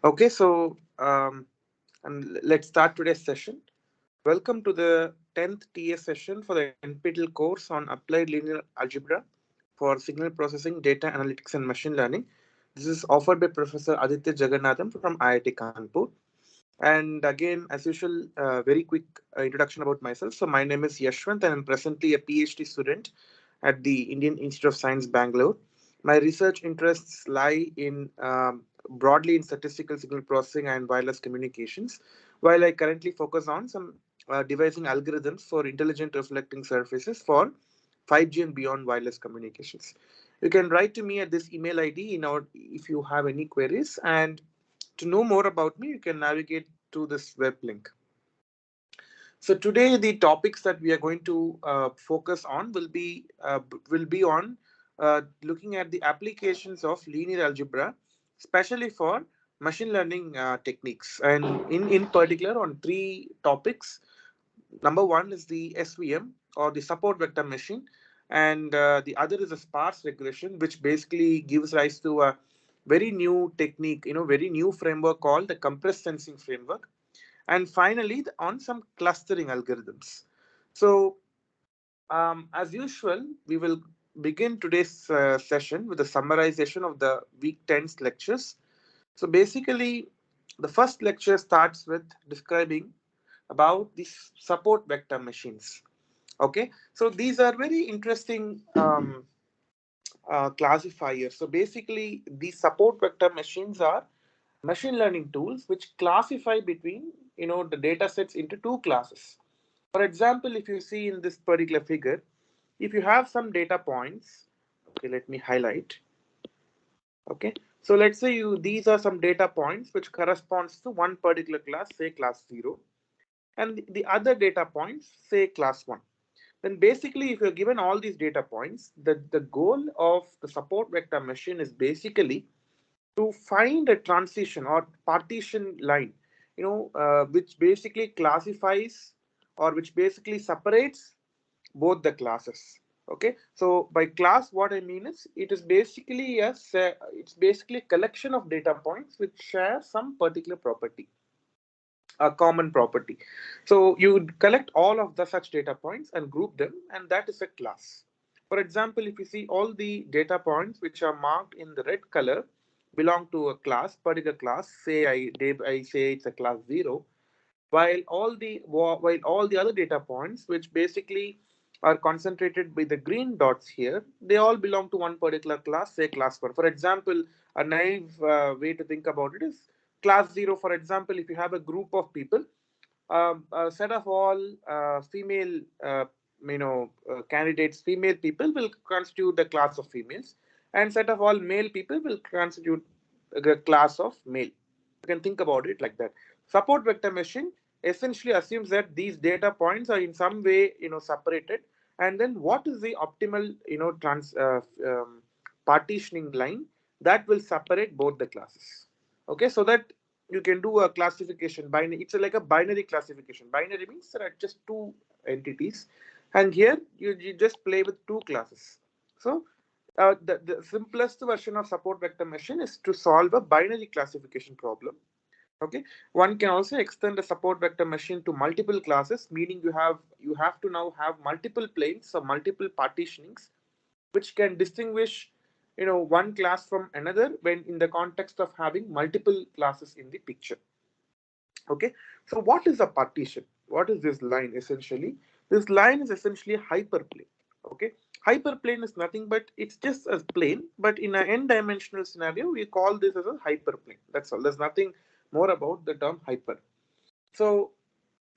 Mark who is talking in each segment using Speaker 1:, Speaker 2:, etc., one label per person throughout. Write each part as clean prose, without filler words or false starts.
Speaker 1: Okay, so and let's start today's session. Welcome to the 10th TA session for the NPTEL course on Applied Linear Algebra for Signal Processing, Data Analytics and Machine Learning. This is offered by Professor Aditya Jagannathan from IIT Kanpur. And again, as usual, very quick introduction about myself. So my name is Yashvanth and I'm presently a PhD student at the Indian Institute of Science, Bangalore. My research interests lie in broadly in statistical signal processing and wireless communications, while I currently focus on some devising algorithms for intelligent reflecting surfaces for 5G and beyond wireless communications. You can write to me at this email ID if you have any queries. And to know more about me, you can navigate to this web link. So today, the topics that we are going to focus on will be on looking at the applications of linear algebra, especially for machine learning techniques, and in particular on three topics. Number one is the SVM, or the support vector machine, and the other is a sparse regression, which basically gives rise to a very new technique, very new framework called the compressed sensing framework. And finally, on some clustering algorithms. So, as usual, we will begin today's session with a summarization of the week 10's lectures. So basically, the first lecture starts with describing about these support vector machines. Okay, so these are very interesting classifiers. So basically, these support vector machines are machine learning tools which classify between the data sets into two classes. For example, if you see in this particular figure, if you have some data points, okay, let me highlight. Okay, so let's say these are some data points which corresponds to one particular class, say class 0, and the other data points, say class 1. Then basically, if you're given all these data points, the goal of the support vector machine is basically to find a transition or partition line, which basically classifies or which basically separates both the classes. Okay, so by class, what I mean is it's basically a collection of data points which share some particular property, a common property. So you collect all of the such data points and group them, and that is a class. For example, if you see all the data points which are marked in the red color belong to a class, particular class. Say I say it's a class 0, while all the other data points which basically are concentrated by the green dots here, they all belong to one particular class, say class 1. For example, a naive way to think about it is class 0. For example, if you have a group of people, a set of all female candidates, female people will constitute the class of females, and set of all male people will constitute the class of male. You can think about it like that. Support vector machine essentially assumes that these data points are in some way separated, and then what is the optimal partitioning line that will separate both the classes. Okay, so that you can do a classification. Binary, it's like a binary classification. Binary means there are just two entities, and here you just play with two classes. So the simplest version of support vector machine is to solve a binary classification problem. Okay, one can also extend a support vector machine to multiple classes, meaning you have to now have multiple planes or multiple partitionings which can distinguish one class from another when in the context of having multiple classes in the picture. Okay, so what is a partition? What is this line essentially? This line is essentially a hyperplane. Okay, hyperplane is nothing but it's just a plane, but in an n-dimensional scenario we call this as a hyperplane. That's all. There's nothing more about the term hyper. So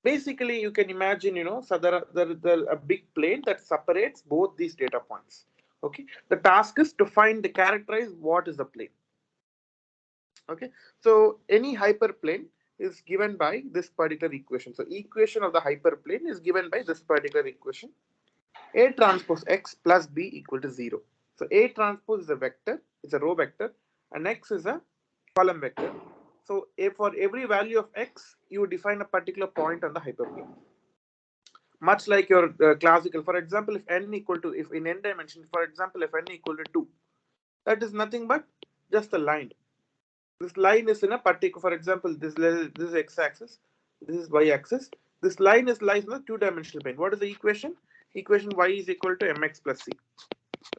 Speaker 1: basically you can imagine, so there a big plane that separates both these data points. Okay, the task is to find the characterize what is the plane. Okay, so any hyperplane is given by this particular equation. So equation of the hyperplane is given by this particular equation. A transpose x plus b equal to 0. So A transpose is a vector, it's a row vector, and x is a column vector. So for every value of x, you define a particular point on the hyperplane. Much like your classical, for example, if in n dimension, for example, if n equal to 2, that is nothing but just a line. This line is in a particular, for example, this is x-axis, this is y-axis. This line lies in a two-dimensional plane. What is the equation? Equation y is equal to mx plus c,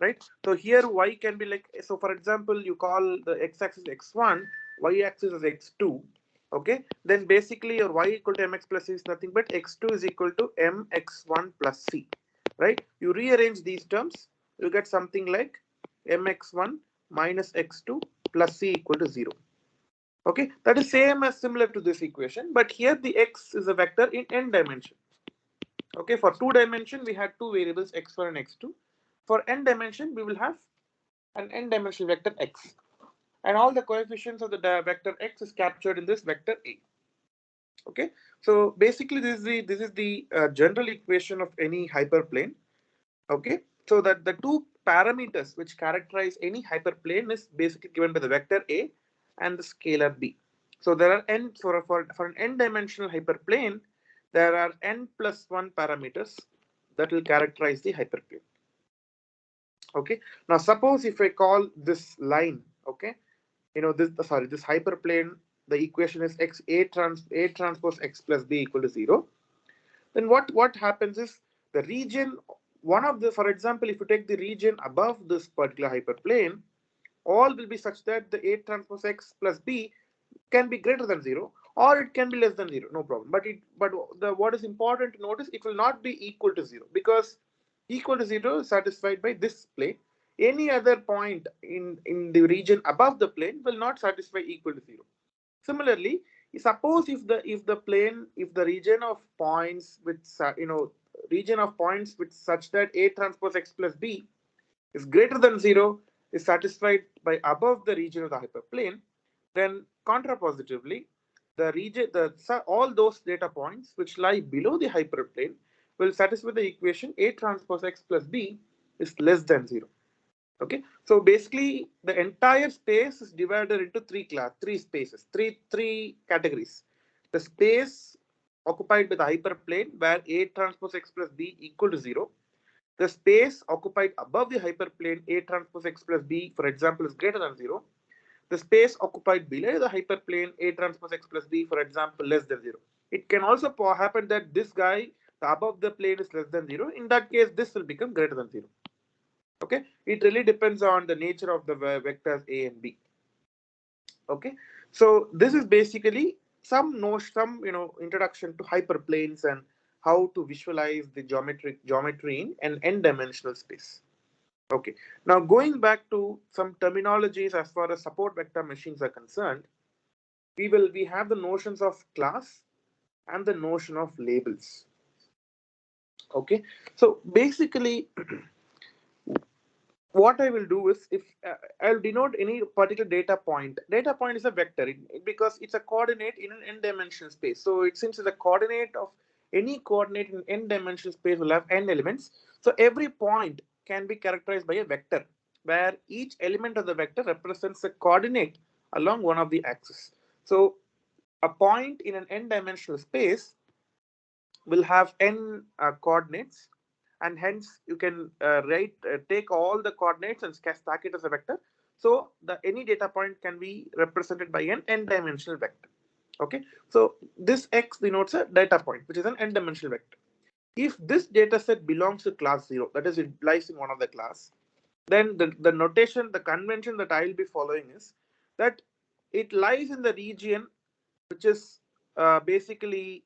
Speaker 1: right? So here y can be like, so for example, you call the x-axis x1, y-axis is x2. Okay, then basically your y equal to mx plus c is nothing but x2 is equal to mx1 plus c, right? You rearrange these terms, you get something like mx1 minus x2 plus c equal to 0. Okay, that is same as similar to this equation, but here the x is a vector in n dimension. Okay, for 2 dimension we had two variables x1 and x2. For n dimension we will have an n dimensional vector x, and all the coefficients of the vector x is captured in this vector a. Okay, so basically this is the general equation of any hyperplane. Okay, so that the two parameters which characterize any hyperplane is basically given by the vector a and the scalar b. So there are n for an n-dimensional hyperplane, there are n plus 1 parameters that will characterize the hyperplane. Okay, now suppose if I call this line, okay, this hyperplane, the equation is a transpose x plus b equal to 0. Then what happens is the region, one of the, for example, if you take the region above this particular hyperplane, all will be such that the a transpose x plus b can be greater than 0 or it can be less than 0, no problem. But what is important to notice, it will not be equal to 0, because equal to 0 is satisfied by this plane. Any other point in the region above the plane will not satisfy equal to 0. Similarly, suppose if the region of points with region of points with such that a transpose x plus b is greater than 0 is satisfied by above the region of the hyperplane, then contrapositively, the region, all those data points which lie below the hyperplane will satisfy the equation a transpose x plus b is less than 0. Okay, so basically the entire space is divided into three categories. The space occupied by the hyperplane where a transpose x plus b equal to 0. The space occupied above the hyperplane a transpose x plus b, for example, is greater than 0. The space occupied below the hyperplane a transpose x plus b, for example, less than 0. It can also happen that this guy, the above the plane, is less than 0. In that case, this will become greater than 0. Okay, it really depends on the nature of the vectors a and b. Okay, so this is basically some introduction to hyperplanes and how to visualize the geometry in an n-dimensional space. Okay, now going back to some terminologies as far as support vector machines are concerned, we have the notions of class and the notion of labels. Okay, so basically what I will do is, if I'll denote any particular data point. Data point is a vector because it's a coordinate in an n-dimensional space. So since it's a coordinate of any coordinate in n-dimensional space will have n elements. So every point can be characterized by a vector, where each element of the vector represents a coordinate along one of the axes. So a point in an n-dimensional space will have n coordinates, and hence you can take all the coordinates and stack it as a vector. So any data point can be represented by an n-dimensional vector. Okay, so this x denotes a data point which is an n-dimensional vector. If this data set belongs to class 0, that is, it lies in one of the class, then the notation, the convention that I will be following is that it lies in the region which is basically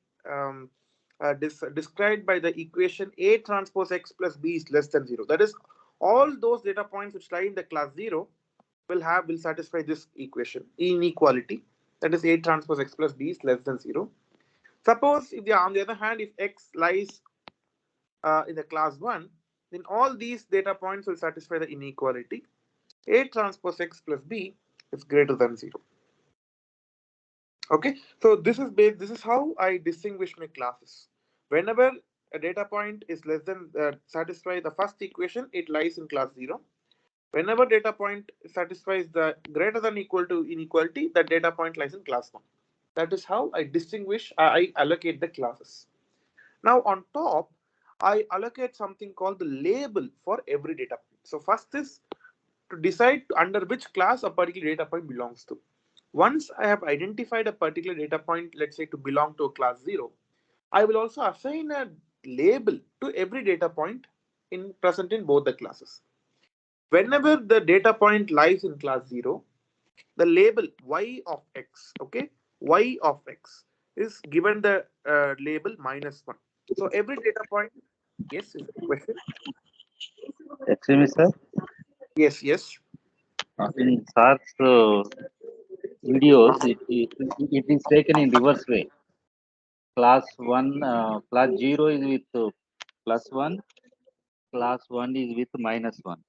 Speaker 1: described by the equation a transpose x plus b is less than 0. That is, all those data points which lie in the class 0 will satisfy this equation, inequality. That is, a transpose x plus b is less than 0. Suppose if on the other hand, if x lies in the class 1, then all these data points will satisfy the inequality. A transpose x plus b is greater than 0. Okay, so this is how I distinguish my classes. Whenever a data point is less than satisfy the first equation, it lies in class 0. Whenever data point satisfies the greater than equal to inequality, that data point lies in class 1. That is how I distinguish, I allocate the classes. Now on top, I allocate something called the label for every data point. So first is to decide under which class a particular data point belongs to. Once I have identified a particular data point, let's say to belong to a class 0, I will also assign a label to every data point present in both the classes. Whenever the data point lies in class 0, the label y of x, okay, y of x is given the label -1. So every data point, yes, is a question.
Speaker 2: Excuse me, sir.
Speaker 1: Yes, yes.
Speaker 2: In Sar's videos, it is taken in reverse way. Class 1, class 0 is with +1, class 1 is with -1.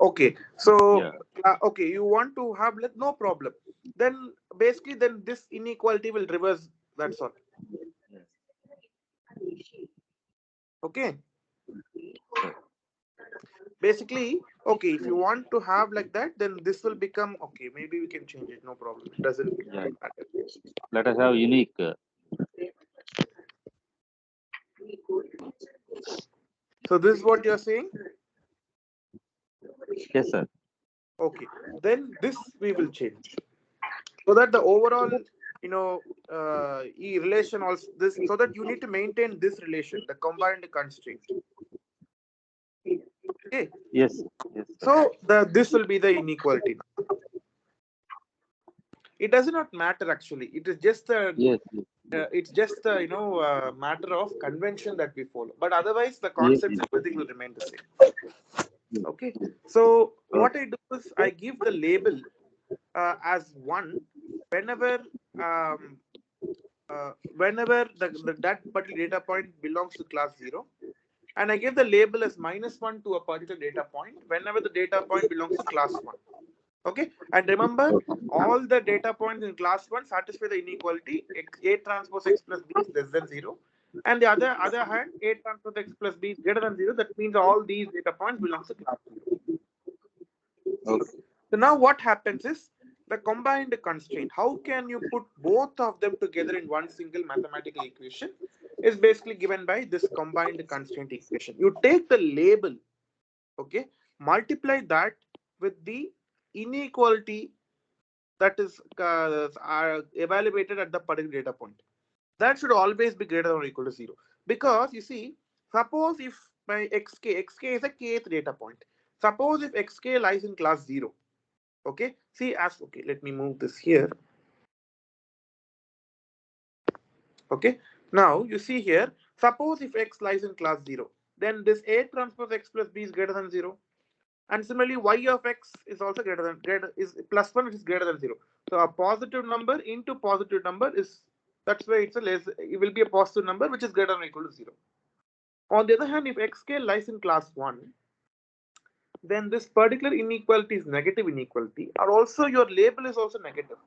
Speaker 1: Okay. So,
Speaker 2: Yeah.
Speaker 1: okay, you want to have no problem. Then basically, then this inequality will reverse. That's all. Okay. Basically, okay, if you want to have like that, then this will become okay. Maybe we can change it. No problem. It doesn't
Speaker 2: Yeah.
Speaker 1: matter.
Speaker 2: Let us have unique.
Speaker 1: So this is what you're saying.
Speaker 2: Yes, sir.
Speaker 1: Okay. Then this we will change so that the overall, relation also this so that you need to maintain this relation, the combined constraint. Okay.
Speaker 2: Yes. Yes, sir.
Speaker 1: So this will be the inequality. It does not matter actually. It is just a
Speaker 2: Yes. Yes.
Speaker 1: it's just a matter of convention that we follow. But otherwise, the
Speaker 2: Yes.
Speaker 1: concepts
Speaker 2: Yes.
Speaker 1: everything will remain the same. Okay. So what I do is I give the label as 1 whenever um, that particular data point belongs to class 0, and I give the label as -1 to a particular data point whenever the data point belongs to class 1. Okay, and remember, all the data points in class 1 satisfy the inequality A transpose x plus b is less than 0, and the other hand, A transpose x plus b is greater than 0. That means all these data points belongs to class 0.
Speaker 2: Okay.
Speaker 1: So now what happens is the combined constraint. How can you put both of them together in one single mathematical equation is basically given by this combined constraint equation. You take the label, okay, multiply that with the inequality that is evaluated at the particular data point. That should always be greater than or equal to 0. Because you see, suppose if my xk is a kth data point. Suppose if xk lies in class 0. Okay, see as okay, let me move this here. Okay, now you see here, suppose if x lies in class 0, then this A transpose x plus b is greater than 0. And similarly, y of x is also is +1, which is greater than 0. So a positive number into positive number is, that's why it will be a positive number which is greater than or equal to 0. On the other hand, if xk lies in class 1, then this particular inequality is negative inequality, or also your label is also negative.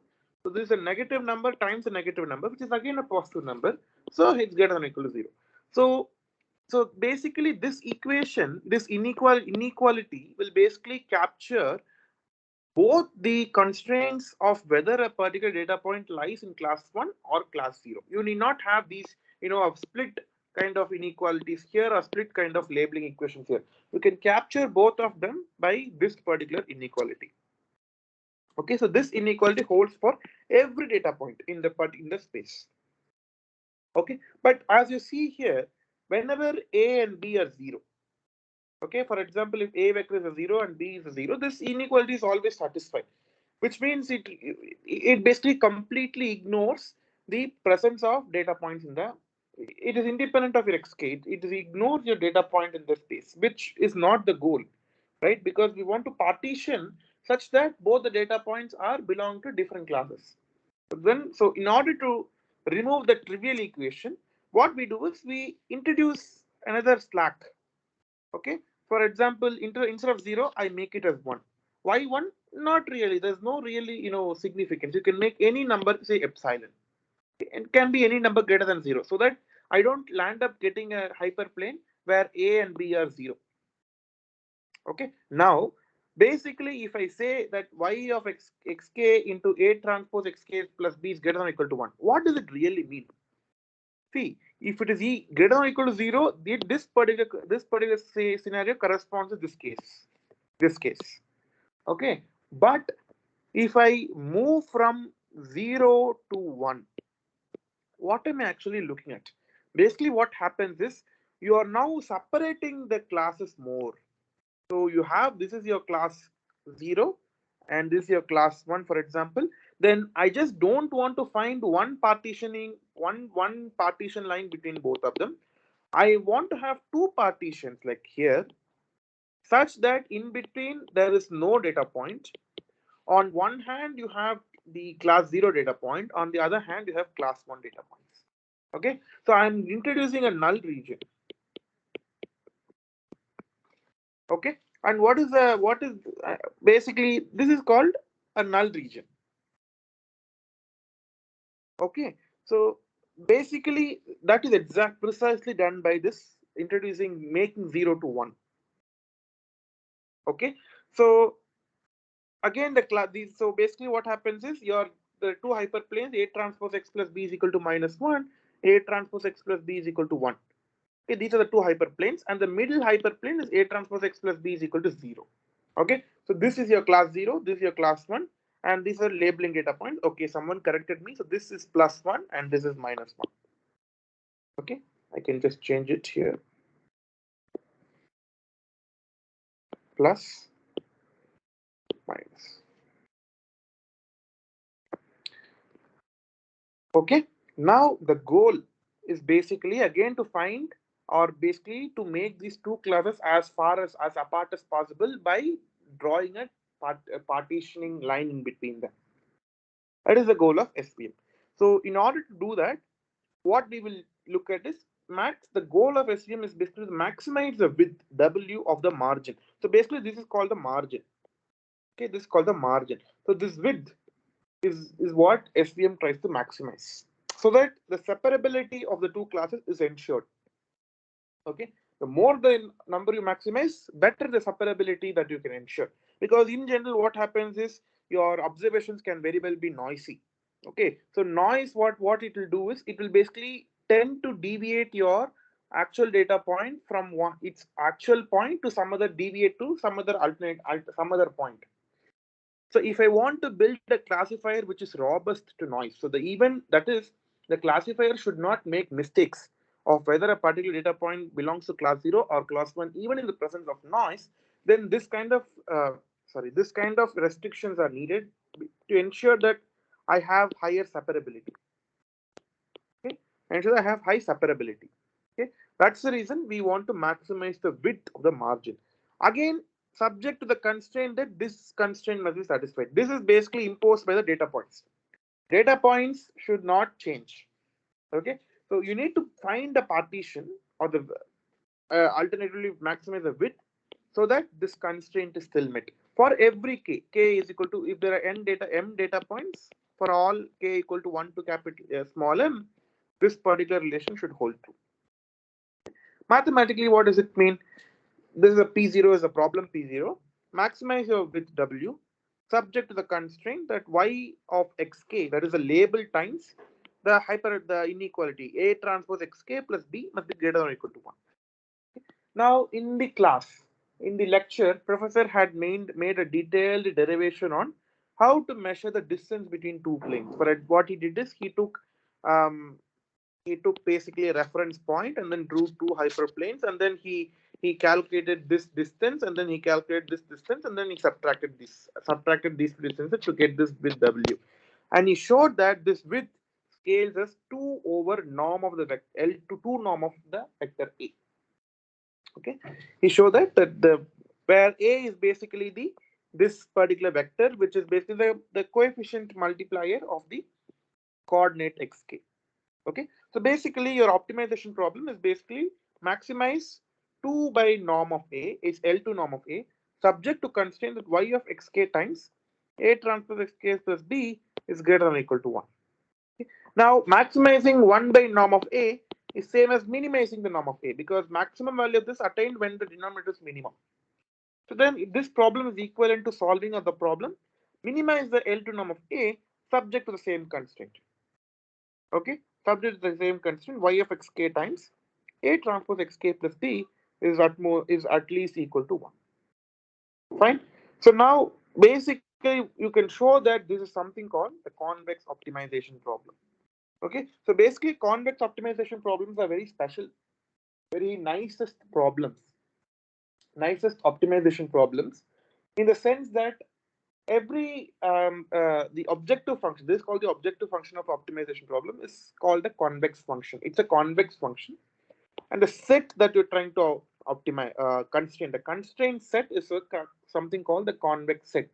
Speaker 1: So this is a negative number times a negative number, which is again a positive number. So it's greater than or equal to 0. So basically this equation, this inequality will basically capture both the constraints of whether a particular data point lies in class 1 or class 0. You need not have these, a split kind of inequalities here or split kind of labeling equations here. You can capture both of them by this particular inequality. Okay, so this inequality holds for every data point in the space. Okay, but as you see here, whenever A and B are 0, okay, for example, if A vector is a 0 and B is a 0, this inequality is always satisfied, which means it basically completely ignores the presence of data points in the, it is independent of your xk. It ignores your data point in the space, which is not the goal, right? Because we want to partition such that both the data points are belong to different classes. So in order to remove the trivial equation, what we do is we introduce another slack. Okay, for example, instead of 0, I make it as 1. Why 1? Not really. There's no really significance. You can make any number, say epsilon. It can be any number greater than 0, so that I don't land up getting a hyperplane where A and B are 0. Okay, now basically if I say that y of xk into A transpose xk plus b is greater than or equal to 1, what does it really mean? See, if it is greater than or equal to 0, this particular scenario corresponds to this case. Okay, but If I move from 0 to 1, what am I actually looking at? Basically, what happens is you are now separating the classes more. So you have, this is your class 0 and this is your class 1, for example. Then I just don't want to find one partition line between both of them. I want to have two partitions like here, such that in between there is no data point. On one hand, you have the class 0 data point. On the other hand, you have class 1 data points. Okay, so I'm introducing a null region. Okay, and what is basically this is called a null region. Okay, so basically that is precisely done by this introducing making 0 to 1. Okay, so again so basically what happens is the two hyperplanes A transpose x plus b is equal to -1, A transpose x plus b is equal to 1. Okay, these are the two hyperplanes, and the middle hyperplane is A transpose x plus b is equal to 0. Okay, so this is your class 0, this is your class 1, and these are labeling data points. Okay, someone corrected me, so this is +1 and this is -1. Okay, I can just change it here. Plus, minus. Okay, now the goal is basically again to find, or basically to make these two classes as far as apart as possible by drawing a partitioning line in between them. That is the goal of SVM. So in order to do that, what we will look at is the goal of SVM is basically to maximize the width W of the margin. So basically this is called the margin. Okay, this is called the margin. So this width is what SVM tries to maximize, so that the separability of the two classes is ensured. Okay, the more the number you maximize, better the separability that you can ensure. Because in general, what happens is your observations can very well be noisy. Okay, so noise, what it will do is it will basically tend to deviate your actual data point from its actual point to some other, deviate to some other some other point. So if I want to build a classifier which is robust to noise, so that is the classifier should not make mistakes of whether a particular data point belongs to class 0 or class 1, even in the presence of noise. Then this kind of restrictions are needed to ensure that I have higher separability. Okay, ensure I have high separability. Okay, that's the reason we want to maximize the width of the margin. Again, subject to the constraint that this constraint must be satisfied. This is basically imposed by the data points. Data points should not change. Okay, so you need to find a partition, or the alternatively maximize the width, so that this constraint is still met. For every k is equal to, if there are m data points, for all k equal to 1 to capital small m, this particular relation should hold true. Mathematically, what does it mean? This is a P0 is a problem P0. Maximize your width W subject to the constraint that y of xk, that is a label times the inequality A transpose xk plus b must be greater than or equal to 1. Now in the class, in the lecture, professor had made a detailed derivation on how to measure the distance between two planes. But what he did is um, he took basically a reference point and then drew two hyperplanes, and then he calculated this distance, and then he calculated this distance, and then he subtracted these two distances to get this width W. And he showed that this width scales as 2 over norm of the vector L to 2 norm of the vector A. Okay, he showed that the where A is basically this particular vector, which is basically the coefficient multiplier of the coordinate xk. Okay, so basically your optimization problem is basically maximize 2 by norm of A is L2 norm of A, subject to constraint that y of xk times A transpose xk plus b is greater than or equal to 1. Okay. Now maximizing 1 by norm of A is same as minimizing the norm of A, because maximum value of this attained when the denominator is minimum. So then if this problem is equivalent to solving of the problem, minimize the L2 norm of A subject to the same constraint. Okay, subject to the same constraint, y of xk times A transpose xk plus b is at least equal to 1. Fine. So now basically you can show that this is something called the convex optimization problem. Okay, so basically convex optimization problems are very special, very nicest optimization problems, in the sense that every the objective function, this is called the objective function of optimization problem, is called a convex function. It's a convex function, and the set that you're trying to optimize, the constraint set is something called the convex set.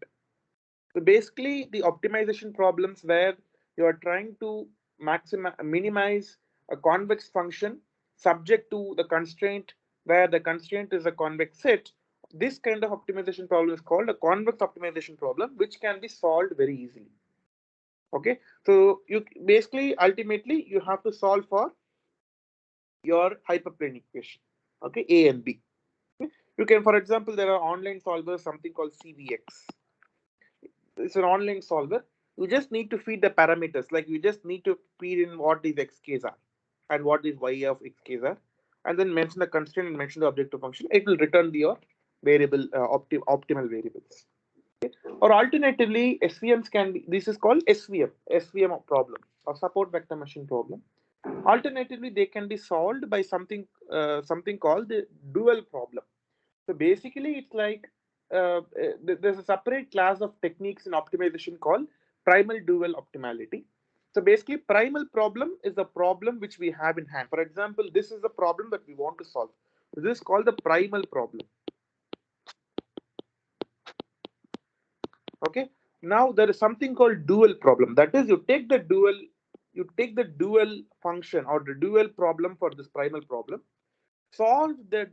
Speaker 1: So basically, the optimization problems where you are trying to minimize a convex function subject to the constraint, where the constraint is a convex set. This kind of optimization problem is called a convex optimization problem, which can be solved very easily. Okay, so you basically ultimately you have to solve for your hyperplane equation. Okay, A and B. You can, for example, there are online solvers, something called CVX. It's an online solver. You just need to feed the parameters. Like you just need to feed in what these xk's are and what these y of xk's are, and then mention the constraint and mention the objective function. It will return your variable optimal variables. Okay? Or alternatively, SVMs can be. This is called SVM problem or support vector machine problem. Alternatively, they can be solved by something called the dual problem. So basically, it's like there's a separate class of techniques in optimization called primal dual optimality. So basically, primal problem is the problem which we have in hand. For example, this is the problem that we want to solve. This is called the primal problem. Okay. Now there is something called dual problem. That is, you take the dual function or the dual problem for this primal problem, solve the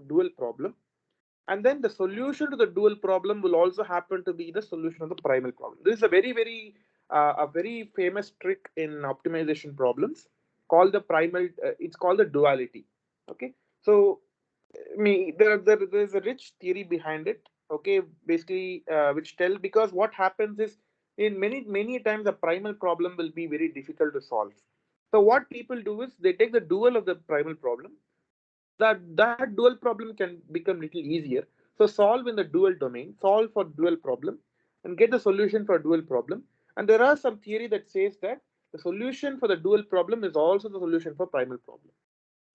Speaker 1: dual problem, and then the solution to the dual problem will also happen to be the solution of the primal problem. This is a very famous trick in optimization problems called the primal. It's called the duality. Okay, so there's a rich theory behind it. Okay, basically which tell, because what happens is in many times the primal problem will be very difficult to solve. So what people do is they take the dual of the primal problem, that dual problem can become little easier. So solve in the dual domain, solve for dual problem, and get the solution for dual problem. And there are some theory that says that the solution for the dual problem is also the solution for primal problem.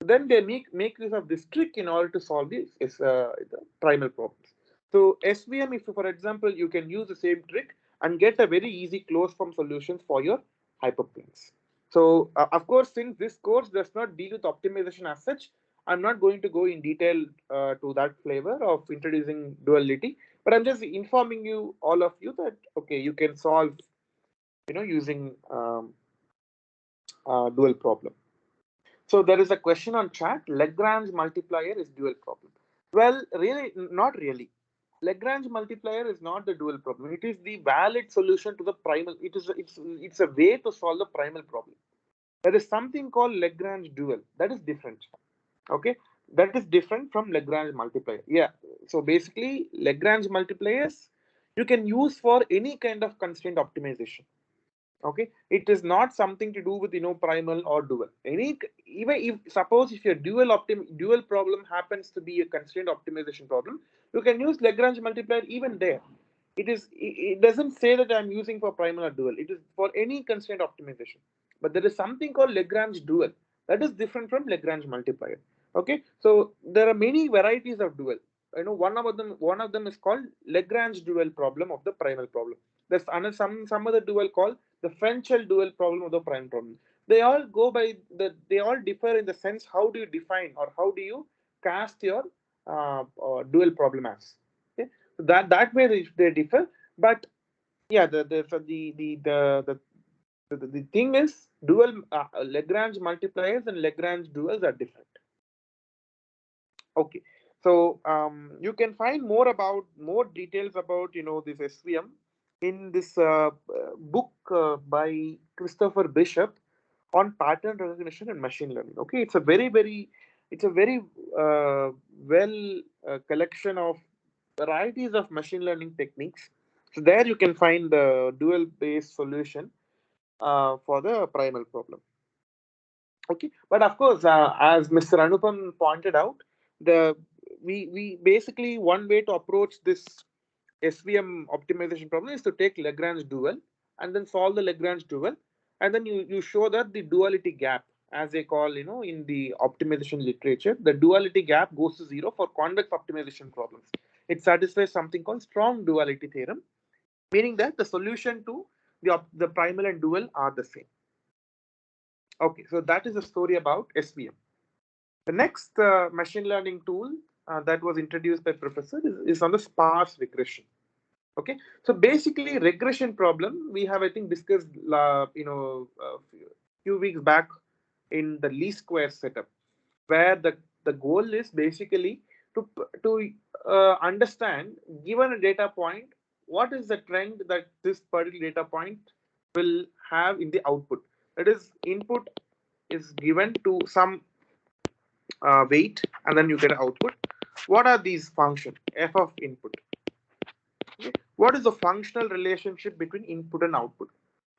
Speaker 1: Then they make use of this trick in order to solve the primal problems. So SVM, if for example you can use the same trick and get a very easy closed form solutions for your hyperplanes. So of course, since this course does not deal with optimization as such, I'm not going to go in detail to that flavor of introducing duality, but I'm just informing you, all of you, that okay, you can solve, using dual problem. So there is a question on chat. Lagrange multiplier is dual problem. Well, really, not really. Lagrange multiplier is not the dual problem. It is the valid solution to the primal. It's a way to solve the primal problem. There is something called Lagrange dual. That is different. Okay, that is different from Lagrange multiplier. Yeah. So basically, Lagrange multipliers you can use for any kind of constraint optimization. Okay, it is not something to do with primal or dual. Even if suppose if your dual problem happens to be a constraint optimization problem, you can use Lagrange multiplier even there. It doesn't say that I'm using for primal or dual. It is for any constraint optimization. But there is something called Lagrange dual that is different from Lagrange multiplier. Okay, so there are many varieties of dual. One of them is called Lagrange dual problem of the primal problem. There's some other dual called the Frenchel dual problem of the primal problem. They all they all differ in the sense how do you define or how do you cast your dual problem as. Okay, so that way they differ. But yeah, the thing is dual Lagrange multipliers and Lagrange duals are different. Okay, so you can find more details about this SVM in this book by Christopher Bishop on pattern recognition and machine learning. Okay, it's a very well collection of varieties of machine learning techniques. So there you can find the dual based solution for the primal problem. Okay, but of course, as Mr. Anupam pointed out, the we basically one way to approach this SVM optimization problem is to take Lagrange dual and then solve the Lagrange dual, and then you show that the duality gap, as they call, in the optimization literature, the duality gap goes to 0 for convex optimization problems. It satisfies something called strong duality theorem, meaning that the solution to the primal and dual are the same. Okay, so that is the story about SVM. The next machine learning tool that was introduced by professor is on the sparse regression. Okay, so basically regression problem we have, I think, discussed few weeks back in the least square setup, where the goal is basically to understand, given a data point, what is the trend that this particular data point will have in the output. That is, input is given to some weight, and then you get output. What are these functions? F of input. Okay. What is the functional relationship between input and output?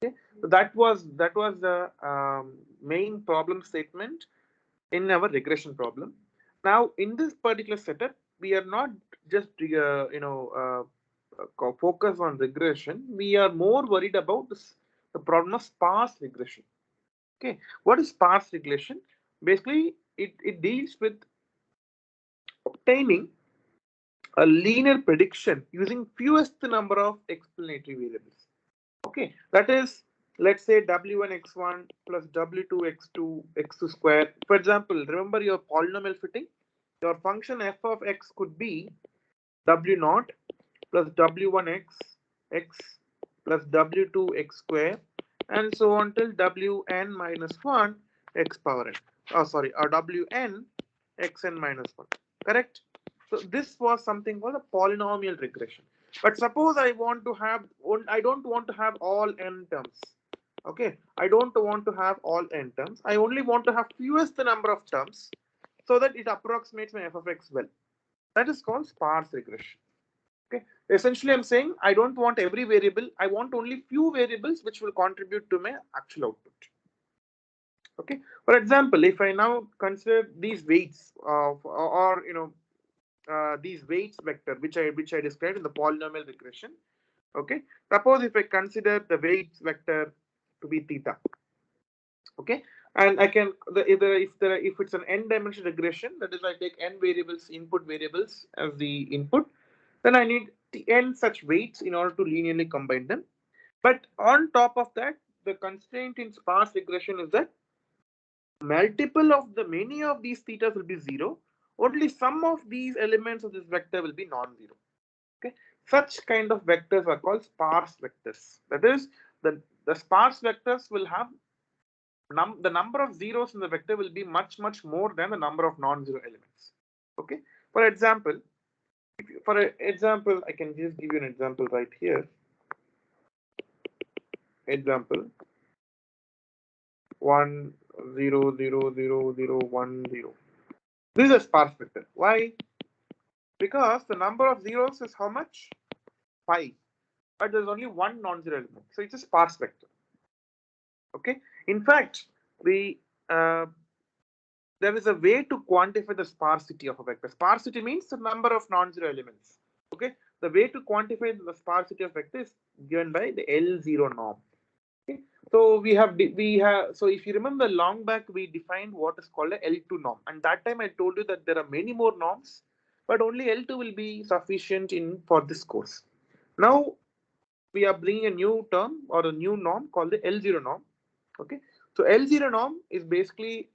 Speaker 1: Okay. So that was the main problem statement in our regression problem. Now, in this particular setup, we are not just focus on regression. We are more worried about the problem of sparse regression. Okay, what is sparse regression? Basically, it deals with obtaining a linear prediction using fewest number of explanatory variables. Okay, that is, let's say w1 x1 plus w2 x2 x2 square. For example, remember your polynomial fitting. Your function f of x could be w0 plus w1 x plus w2 x square, and so on till wn minus 1 x power n. Oh, sorry, or wn xn minus 1. Correct? So this was something called a polynomial regression. But suppose I don't want to have all n terms. Okay, I don't want to have all n terms. I only want to have fewest number of terms so that it approximates my f of x well. That is called sparse regression. Okay, essentially I'm saying I don't want every variable. I want only few variables which will contribute to my actual output. Okay, for example, if I now consider these weights or these weights vector which I described in the polynomial regression. Okay, suppose if I consider the weights vector to be theta. Okay, and I can if it's an n-dimensional regression, that is, I take n variables, input variables as the input, then I need n such weights in order to linearly combine them. But on top of that, the constraint in sparse regression is that many of these thetas will be 0. Only some of these elements of this vector will be non-zero. Okay, such kind of vectors are called sparse vectors. That is, the sparse vectors will have the number of zeros in the vector will be much more than the number of non-zero elements. Okay, for example, I can just give you an example right here. Example 1 0 0 0 0 1 0. This is a sparse vector. Why? Because the number of zeros is how much? 5, but there's only one non-zero element, so it's a sparse vector. Okay, in fact, there is a way to quantify the sparsity of a vector. Sparsity means the number of non-zero elements. Okay, the way to quantify the sparsity of vector is given by the L0 norm. Okay, so so if you remember long back, we defined what is called a L2 norm, and that time I told you that there are many more norms, but only L2 will be sufficient for this course. Now we are bringing a new term or a new norm called the L0 norm. Okay, so L0 norm is basically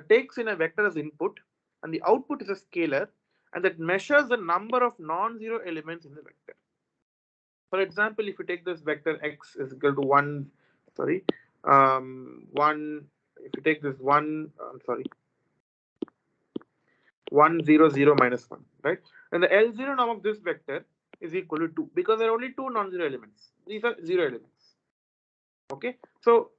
Speaker 1: takes in a vector as input, and the output is a scalar, and that measures the number of non-zero elements in the vector. For example, if you take this vector x is equal to 1, sorry, 1, if you take this 1, 1 0 0 minus 1, right? And the L0 norm of this vector is equal to 2 because there are only two non-zero elements. These are zero elements. Okay, so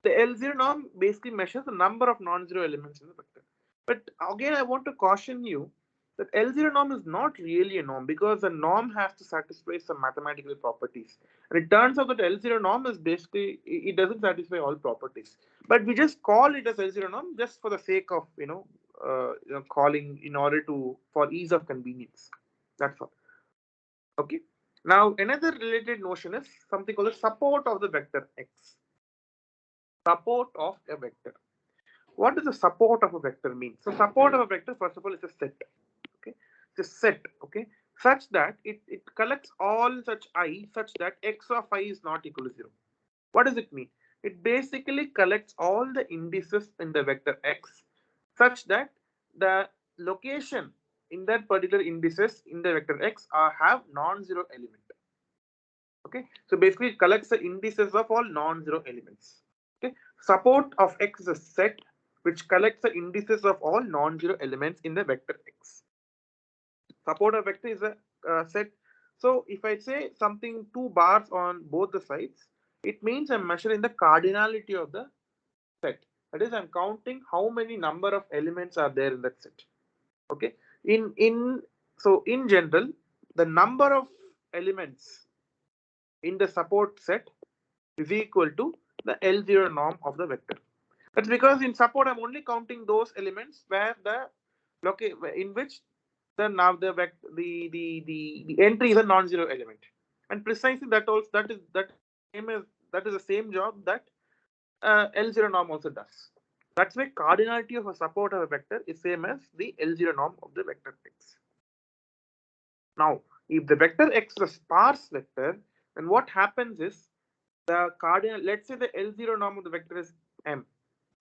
Speaker 1: the L0 norm basically measures the number of non-zero elements in the vector. But again, I want to caution you that L0 norm is not really a norm because the norm has to satisfy some mathematical properties. And it turns out that L0 norm is basically, it doesn't satisfy all properties. But we just call it as L0 norm just for the sake of, calling in order for ease of convenience. That's all. Okay. Now another related notion is something called the support of the vector x. Support of a vector. What does the support of a vector mean? So support of a vector, first of all, is a set. Okay, it's a set. Okay, such that it collects all such I such that x of I is not equal to 0. What does it mean? It basically collects all the indices in the vector x such that the location in that particular indices in the vector x have non-zero element. Okay, so basically it collects the indices of all non-zero elements. Okay, support of x is a set which collects the indices of all non-zero elements in the vector x. Support of vector is a set. So if I say something 2 bars on both the sides, it means I'm measuring the cardinality of the set. That is, I'm counting how many number of elements are there in that set. Okay, in general, the number of elements in the support set is equal to the L0 norm of the vector. That's because in support I'm only counting those elements where the in which the now the entry is a non-zero element, and precisely that also that is the same job that L0 norm also does. That's why cardinality of a support of a vector is same as the L0 norm of the vector x. Now, if the vector x is a sparse vector, then what happens is the cardinal, let's say the L0 norm of the vector is m.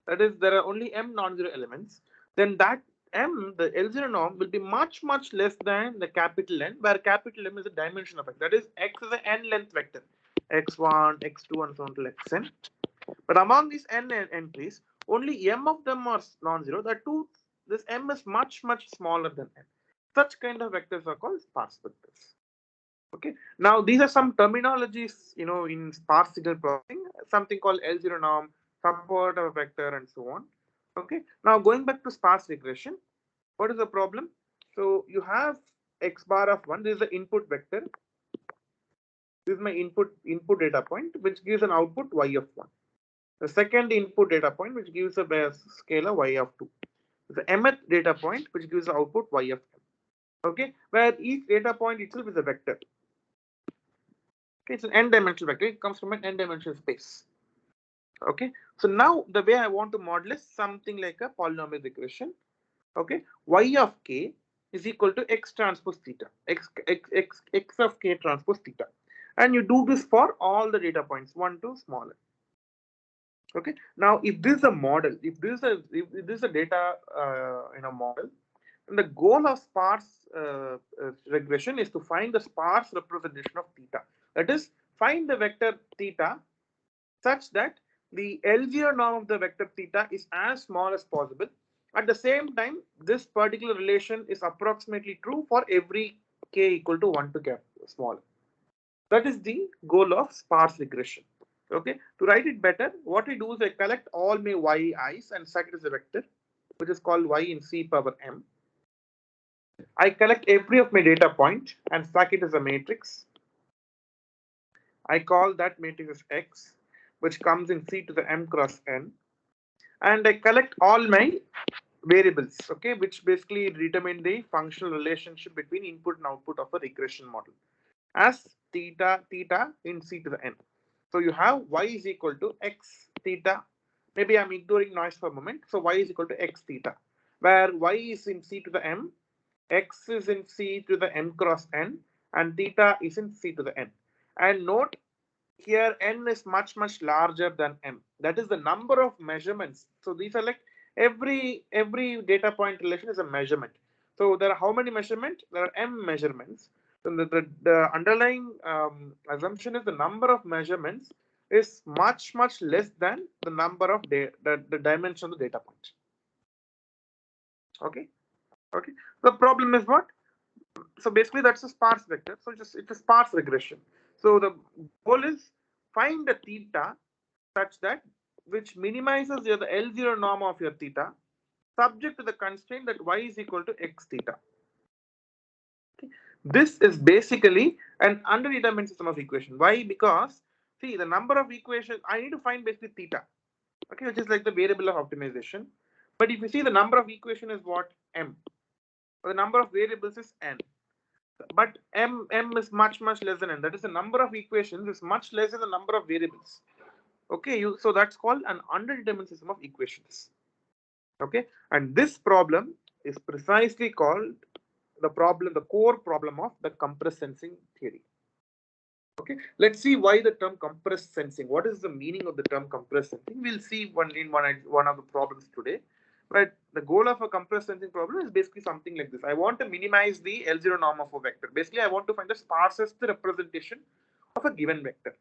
Speaker 1: That is, there are only m non-zero elements. Then that m, the L0 norm, will be much less than the capital N, where capital M is a dimension of x. That is, x is an n length vector, x1, x2, and so on to xn. But among these n entries, only m of them are non-zero. This m is much smaller than n. Such kind of vectors are called sparse vectors. Okay. Now these are some terminologies, in sparse signal processing, something called L0 norm, support of a vector, and so on. Okay. Now going back to sparse regression, what is the problem? So you have x bar of 1. This is the input vector. This is my input data point, which gives an output y of 1. The second input data point, which gives a scalar y of 2. The mth data point, which gives the output y of m. Okay, where each data point itself is a vector. Okay, it's an n-dimensional vector. It comes from an n-dimensional space. Okay, so now the way I want to model is something like a polynomial regression. Okay, y of k is equal to x transpose theta, x of k transpose theta, and you do this for all the data points 1 to smaller. Okay, now if this is a model, if this is a data model, then the goal of sparse regression is to find the sparse representation of theta. That is, find the vector theta such that the L0 norm of the vector theta is as small as possible. At the same time, this particular relation is approximately true for every k equal to 1 to k smaller. That is the goal of sparse regression. Okay, to write it better, what I do is I collect all my yi's and stack it as a vector, which is called y in c power m. I collect every of my data point and stack it as a matrix. I call that matrix as x, which comes in c to the m cross n. And I collect all my variables, okay, which basically determine the functional relationship between input and output of a regression model as theta in c to the n. So you have y is equal to x theta. Maybe I'm ignoring noise for a moment. So y is equal to x theta, where y is in c to the m, x is in c to the m cross n, and theta is in c to the n. And note here n is much larger than m. That is the number of measurements. So these are like every data point relation is a measurement. So there are how many measurements? There are m measurements. So the underlying assumption is the number of measurements is much less than the number of the dimension of the data point. Okay. The problem is what? So basically that's a sparse vector. So it's a sparse regression. So the goal is find the theta such that which minimizes the L0 norm of your theta, subject to the constraint that y is equal to x theta. Okay. This is basically an underdetermined system of equation. Why? Because see the number of equations I need to find basically theta, okay, which is like the variable of optimization. But if you see the number of equation is what? M. But the number of variables is n. but m is much less than n. That is, the number of equations is much less than the number of variables. Okay, so that's called an underdetermined system of equations. Okay, and this problem is precisely called the core problem of the compressed sensing theory. Okay, let's see why the term compressed sensing. What is the meaning of the term compressed sensing? We'll see one of the problems today. Right, the goal of a compressed sensing problem is basically something like this. I want to minimize the L0 norm of a vector. Basically, I want to find the sparsest representation of a given vector.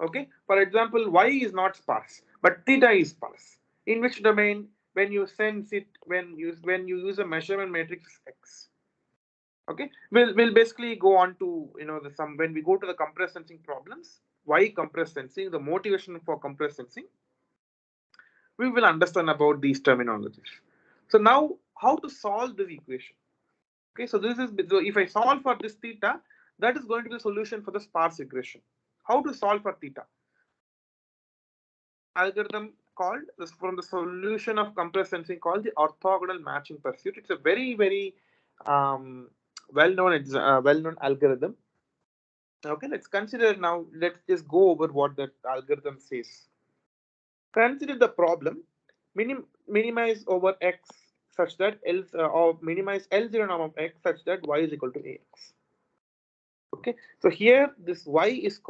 Speaker 1: Okay, for example, y is not sparse, but theta is sparse. In which domain? When you sense it, when you use a measurement matrix X. Okay, we'll basically go on to when we go to the compressed sensing problems. Why compressed sensing? The motivation for compressed sensing. We will understand about these terminologies. So now, how to solve this equation? Okay, so if I solve for this theta, that is going to be the solution for the sparse regression. How to solve for theta? Algorithm called this from the solution of compressed sensing called the orthogonal matching pursuit. It's a very well-known algorithm. Okay, let's consider now. Let's just go over what that algorithm says. Consider the problem: minimize over x such that or minimize L0 norm of x such that y is equal to ax. Okay, so here this y is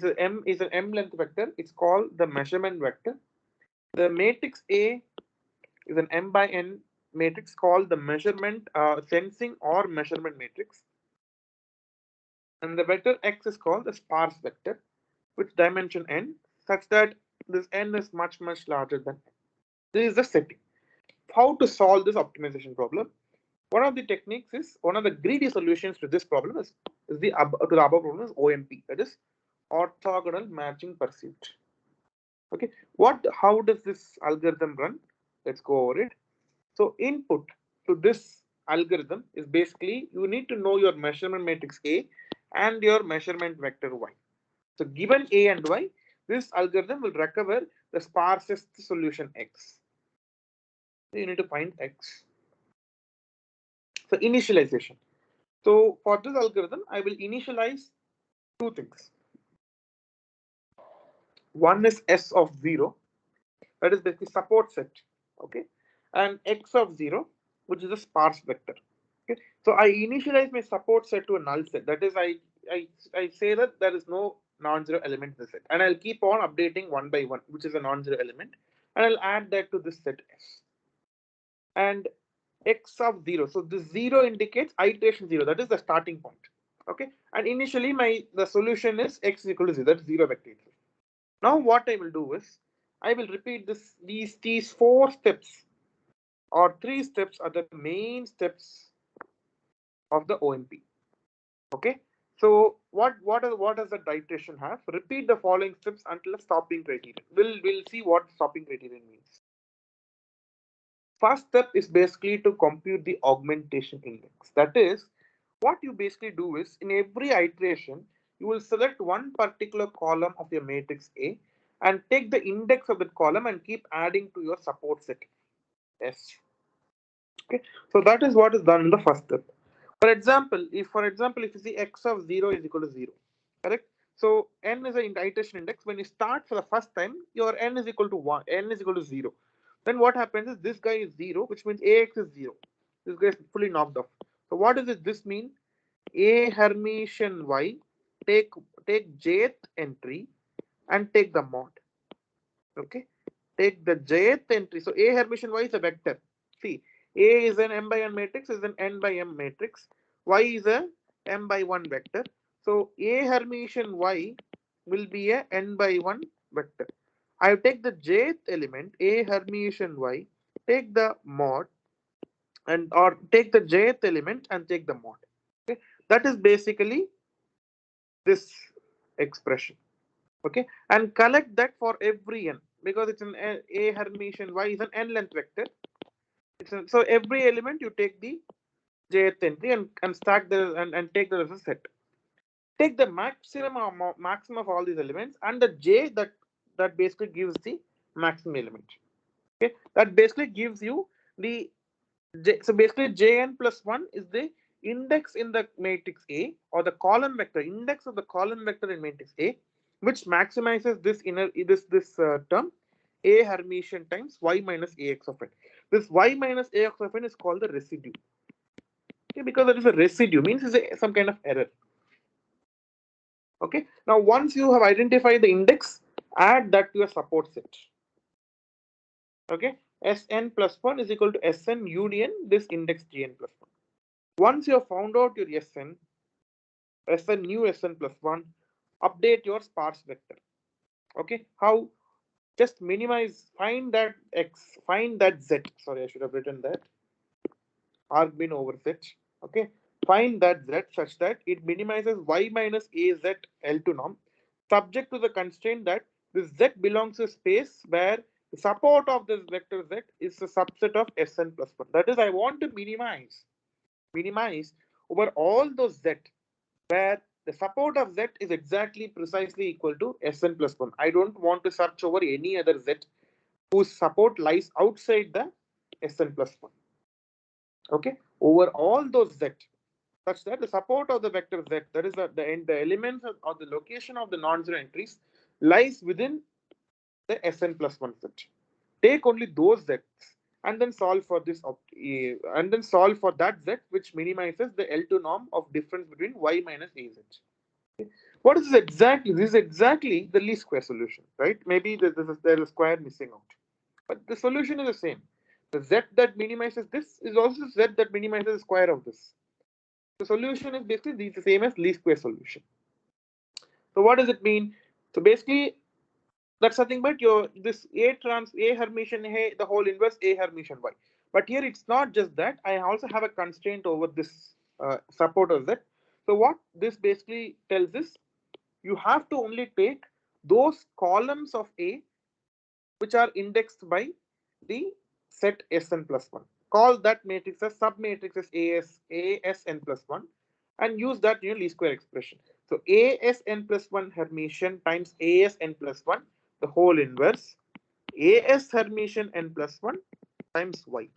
Speaker 1: an m length vector. It's called the measurement vector. The matrix A is an m by n matrix called the measurement sensing or measurement matrix, and the vector x is called the sparse vector with dimension n such that this n is much larger than n. This is the setting. How to solve this optimization problem? One of the greedy solutions to this problem is the above problem is OMP, that is orthogonal matching pursuit. Okay, how does this algorithm run? Let's go over it. So input to this algorithm is basically you need to know your measurement matrix A and your measurement vector Y. So given A and Y, this algorithm will recover the sparsest solution X. So you need to find X. So initialization. So for this algorithm, I will initialize two things. One is S of 0, that is basically support set. Okay, and X of 0, which is a sparse vector. Okay, so I initialize my support set to a null set. That is, I say that there is no non-zero element in the set, and I'll keep on updating one by one, which is a non-zero element, and I'll add that to this set S. And X of 0. So this 0 indicates iteration 0. That is the starting point. Okay, and initially the solution is X is equal to 0. That's 0 vector. Now what I will do is I will repeat these 4 steps or 3 steps are the main steps of the OMP. Okay, so what does the iteration have? Repeat the following steps until a stopping criterion. We'll see what stopping criterion means. First step is basically to compute the augmentation index. That is, what you basically do is in every iteration, you will select one particular column of your matrix A and take the index of that column and keep adding to your support set S. Okay, so that is what is done in the first step. For example, if you see X of 0 is equal to 0, correct? So n is an iteration index. When you start for the first time, your n is equal to 1, n is equal to 0. Then what happens is this guy is 0, which means Ax is 0. This guy is fully knocked off. So what does this mean? A Hermitian Y, take jth entry and take the mod. Okay, take the jth entry. So A Hermitian Y is a vector. See, A is an m by n matrix, is an n by m matrix. Y is a m by 1 vector. So A Hermitian Y will be a n by 1 vector. I take the jth element A Hermitian Y, take the mod, or take the jth element and take the mod. Okay, that is basically this expression. Okay, and collect that for every n because it's an A Hermitian Y is an n length vector. So every element you take the jth entry and stack and take the as a set. Take the maximum of all these elements and the j that basically gives the maximum element. Okay, that basically gives you the j. So basically jn plus 1 is the index in the matrix A or the column vector, index of the column vector in matrix A, which maximizes this term A Hermitian times y minus ax of n. This y minus ax of n is called the residue. Okay, because it is a residue, means it's some kind of error. Okay, now once you have identified the index, add that to your support set. Okay, Sn plus 1 is equal to Sn union this index Gn plus 1. Once you have found out your Sn new Sn plus 1, update your sparse vector. Okay, how? Just minimize, find that x, find that z. Sorry, I should have written that arg bin over z. Okay, find that z such that it minimizes y minus az L2 norm, subject to the constraint that this z belongs to a space where the support of this vector z is a subset of Sn plus 1. That is, I want to minimize over all those z where the support of z is exactly precisely equal to Sn plus 1. I don't want to search over any other z whose support lies outside the Sn plus 1. Okay, over all those z such that the support of the vector z, that is the elements or the location of the non-zero entries, lies within the Sn plus 1 set. Take only those z's and then solve for this and then solve for that z which minimizes the L2 norm of difference between y minus az. Okay. What is this exactly? This is exactly the least square solution, right? Maybe there is a square missing out, but the solution is the same. The z that minimizes this is also z that minimizes the square of this. The solution is basically the same as least square solution. So what does it mean? So basically, that's nothing but your this A trans A Hermitian A, the whole inverse A Hermitian Y. But here it's not just that. I also have a constraint over this support of Z. So what this basically tells is you have to only take those columns of A which are indexed by the set Sn plus 1. Call that matrix as submatrix as Asn plus 1 and use that in your least square expression. So Asn plus 1 Hermitian times Asn plus 1, the whole inverse, As Hermitian n plus 1 times y.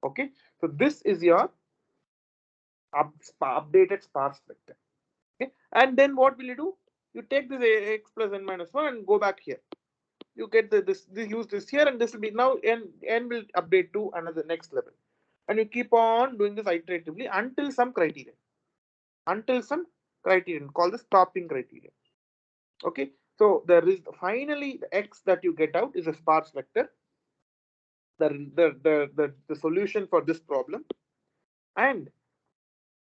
Speaker 1: Okay, so this is your updated sparse vector. Okay, and then what will you do? You take this Ax plus n minus 1 and go back here. You get this use this here, and this will be now n will update to another next level, and you keep on doing this iteratively until some criterion, called the stopping criterion. Okay, so there is finally the x that you get out is a sparse vector, the solution for this problem, and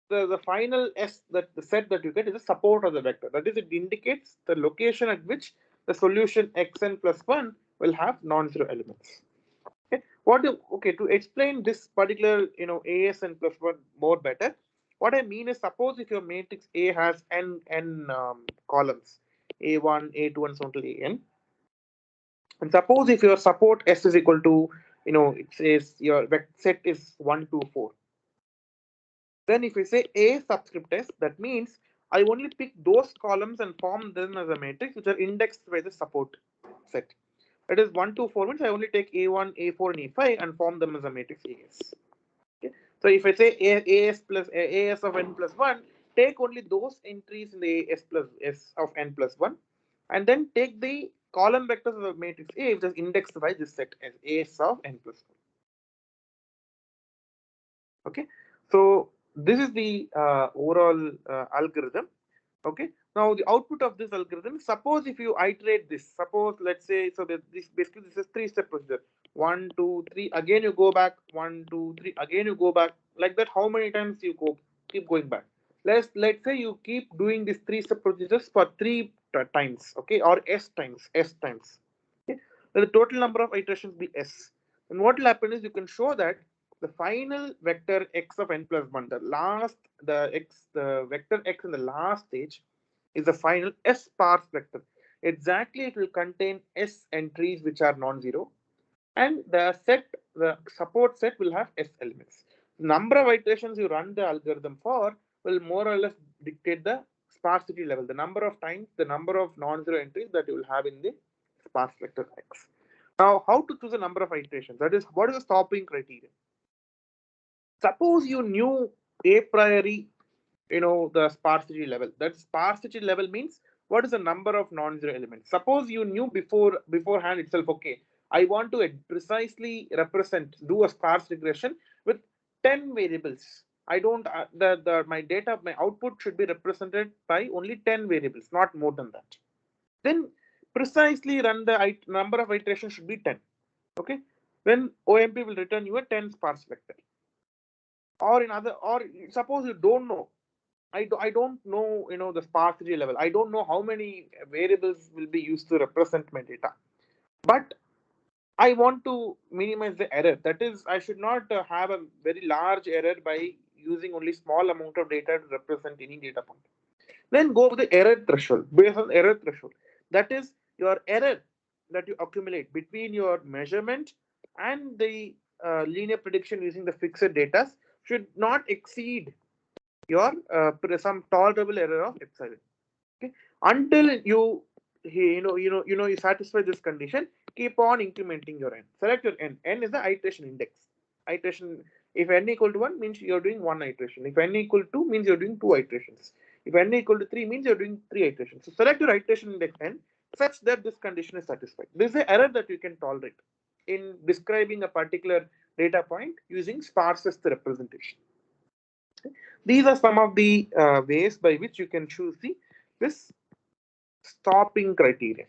Speaker 1: the final S, that the set that you get is the support of the vector. That is, it indicates the location at which the solution xn plus 1 will have non-zero elements. Okay, to explain this particular Asn plus 1 more better, what I mean is, suppose if your matrix A has n columns, A1, A2, and so on till An, and suppose if your support S is equal to, it says your set is 1, 2, 4. Then if we say A subscript S, that means I only pick those columns and form them as a matrix which are indexed by the support set. That is 1, 2, 4 means I only take A1, A4, and A5 and form them as a matrix AS. Okay. So if I say AS plus AS of n plus 1, take only those entries in the AS plus S of n plus 1, and then take the column vectors of the matrix A which is indexed by this set as AS of n plus 1. Okay. So this is the overall algorithm. Okay, now the output of this algorithm, suppose if you iterate this, suppose let's say, so that this basically this is 3-step procedure, 1, 2, 3, again you go back, 1, 2, 3, again you go back, like that. How many times you keep going back? Let's say you keep doing this 3-step procedures for 3 times, okay, or s times. Okay, then the total number of iterations be s. And what will happen is you can show that the final vector x of n plus 1, the vector x in the last stage is the final s sparse vector. Exactly, it will contain s entries which are non-zero, and the support set will have s elements. The number of iterations you run the algorithm for will more or less dictate the sparsity level, the number of times, the number of non-zero entries that you will have in the sparse vector x. Now, how to choose a number of iterations? That is, what is the stopping criterion? Suppose you knew a priori, the sparsity level. That sparsity level means what is the number of non-zero elements. Suppose you knew beforehand itself, okay, I want to precisely do a sparse regression with 10 variables. I don't my output should be represented by only 10 variables, not more than that. Then precisely run the number of iterations should be 10. Okay, then OMP will return you a 10 sparse vector. Or suppose you don't know. I don't know, the sparsity level. I don't know how many variables will be used to represent my data. But I want to minimize the error. That is, I should not have a very large error by using only small amount of data to represent any data point. Then go with the error threshold. Based on error threshold, that is your error that you accumulate between your measurement and the linear prediction using the fixed data should not exceed your some tolerable error of epsilon. Okay, until you satisfy this condition, keep on incrementing your n. Select your n. N is the iteration index. Iteration, if n equal to 1 means you're doing 1 iteration. If n equal to 2 means you're doing 2 iterations. If n equal to 3 means you're doing 3 iterations. So select your iteration index n such that this condition is satisfied. This is the error that you can tolerate in describing a particular data point using sparsest representation. These are some of the ways by which you can choose this stopping criteria.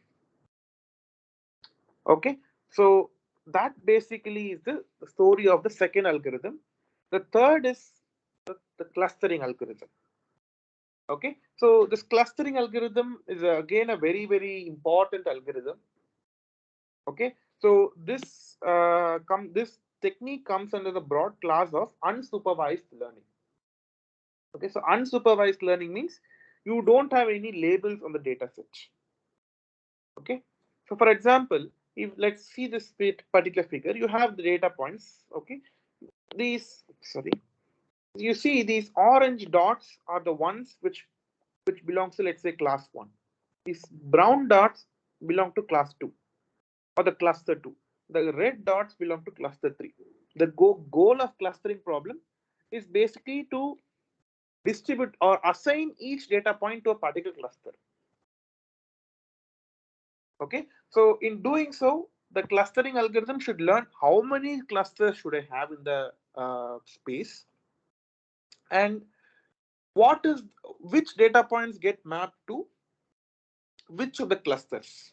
Speaker 1: Okay, so that basically is the story of the second algorithm. The third is the clustering algorithm. Okay, so this clustering algorithm is again a very, very important algorithm. Okay, so this technique comes under the broad class of unsupervised learning. Okay, so unsupervised learning means you don't have any labels on the data set. Okay, so for example, if let's see this particular figure, you have the data points. Okay, you see these orange dots are the ones which belongs to, let's say, class 1. These brown dots belong to class 2 or the cluster 2. The red dots belong to cluster 3. The goal of clustering problem is basically to distribute or assign each data point to a particular cluster. Okay, so in doing so, the clustering algorithm should learn how many clusters should I have in the space, and which data points get mapped to which of the clusters.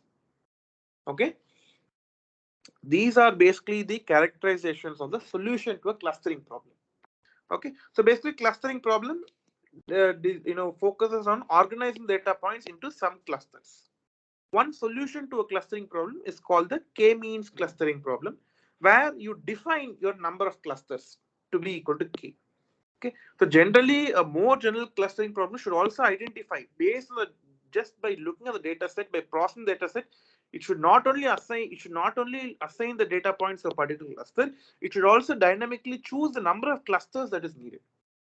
Speaker 1: Okay, these are basically the characterizations of the solution to a clustering problem. Okay, so basically clustering problem focuses on organizing data points into some clusters. One solution to a clustering problem is called the k-means clustering problem, where you define your number of clusters to be equal to k. Okay, so generally a more general clustering problem should also identify, based on just by looking at the data set, by processing the data set, it should not only assign the data points to a particular cluster, it should also dynamically choose the number of clusters that is needed.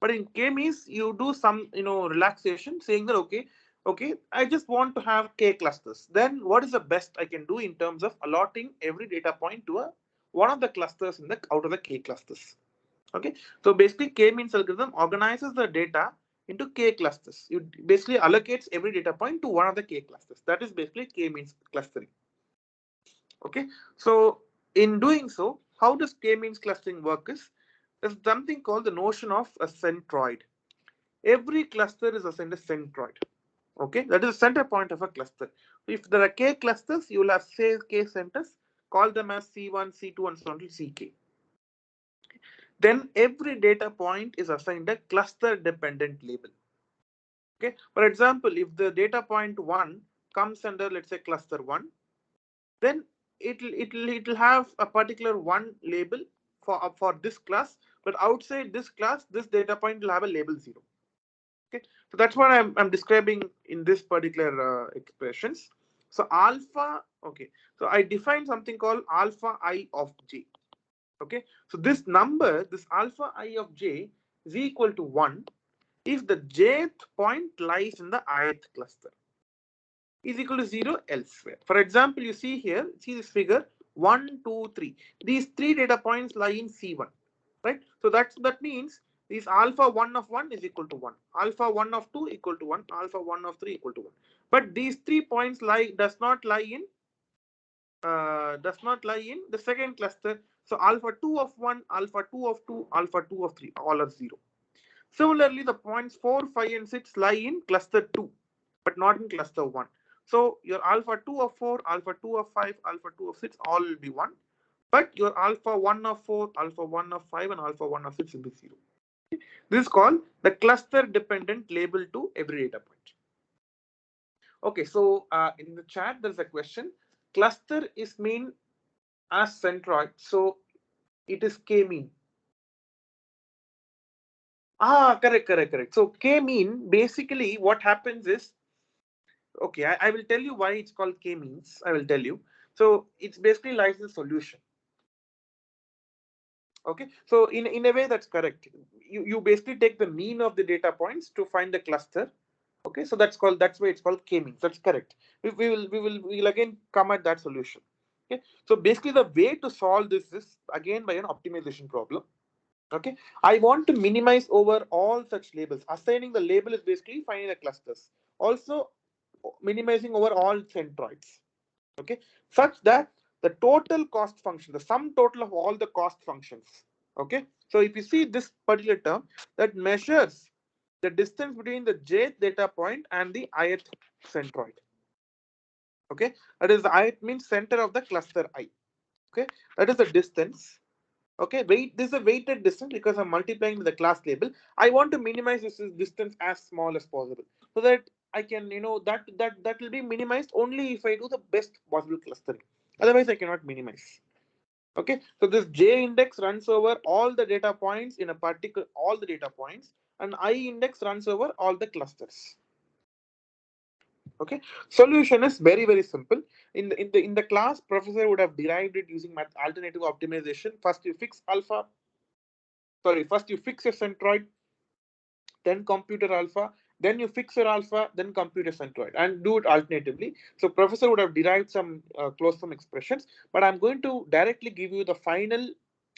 Speaker 1: But in k-means, you do some relaxation, saying that okay, I just want to have k clusters. Then what is the best I can do in terms of allotting every data point to one of the clusters out of the k clusters? Okay, so basically k-means algorithm organizes the data into k clusters. You basically allocates every data point to one of the k clusters. That is basically k-means clustering. Okay, so in doing so, how does k-means clustering work is there's something called the notion of a centroid. Every cluster is assigned a centroid. Okay, that is the center point of a cluster. If there are k clusters, you will have, say, k centers, call them as C1, C2, and so on to Ck. Then every data point is assigned a cluster dependent label. Okay, for example, if the data point 1 comes under, let's say, cluster 1, then it'll have a particular 1 label for this class, but outside this class, this data point will have a label 0. Okay, so that's what I'm describing in this particular expressions. So alpha, okay, so I define something called alpha I of j. Okay, so this number, this alpha I of j, is equal to 1 if the jth point lies in the ith cluster, is equal to 0 elsewhere. For example, you see this figure 1, 2, 3. These 3 data points lie in C1, right? So that means this alpha 1 of 1 is equal to 1, alpha 1 of 2 equal to 1, alpha 1 of 3 equal to 1. But these 3 points does not lie in the second cluster. So alpha 2 of 1, alpha 2 of 2, alpha 2 of 3 all are 0. Similarly, the points 4, 5, and 6 lie in cluster 2, but not in cluster 1. So your alpha 2 of 4, alpha 2 of 5, alpha 2 of 6 all will be 1. But your alpha 1 of 4, alpha 1 of 5, and alpha 1 of 6 will be 0. This is called the cluster dependent label to every data point. Okay, so in the chat, there's a question. Cluster is mean as centroid, so it is k-mean. Correct. So k-mean, basically what happens is, okay, I will tell you why it's called k-means. I will tell you. So it's basically like the solution. Okay, so in a way that's correct. You basically take the mean of the data points to find the cluster. Okay, so that's why it's called k-means. That's correct. We'll again come at that solution. Okay, so basically the way to solve this is again by an optimization problem. Okay, I want to minimize over all such labels. Assigning the label is basically finding the clusters. Also minimizing over all centroids. Okay, such that the total cost function, the sum total of all the cost functions. Okay, so if you see this particular term that measures the distance between the jth data point and the ith centroid. Okay, that is the ith means center of the cluster I. Okay, that is the distance. Okay, this is a weighted distance because I'm multiplying with the class label. I want to minimize this distance as small as possible so that I can, that will be minimized only if I do the best possible clustering. Otherwise, I cannot minimize. Okay, so this J index runs over all the data points in a particular, all the data points, and I index runs over all the clusters. Okay, solution is very simple. In the class, professor would have derived it using alternative optimization. First you fix your centroid, then compute your alpha, then you fix your alpha, then compute your centroid, and do it alternatively. So professor would have derived some closed form expressions, but I'm going to directly give you the final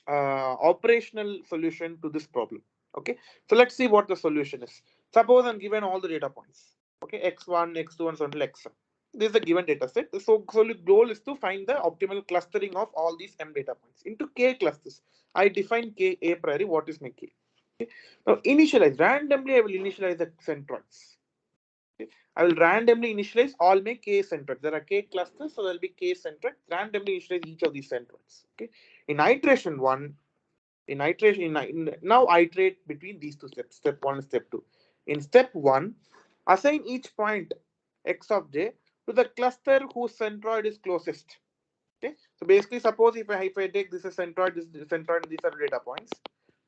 Speaker 1: operational solution to this problem. Okay, so let's see what the solution is. Suppose I'm given all the data points. Okay, x1, x2, and so until xn. This is a given data set. So the goal is to find the optimal clustering of all these m data points into k clusters. I define k a priori. What is my k? Okay. Now initialize randomly. I will initialize the centroids. Okay. I will randomly initialize all my k centroids. There are k clusters, so there will be k centroids. Randomly initialize each of these centroids. Okay. In iteration one, now iterate between these two steps. Step one and step two. In step one, assign each point x of j to the cluster whose centroid is closest. Okay. So basically, suppose if I take this as centroid, this is centroid, these are data points.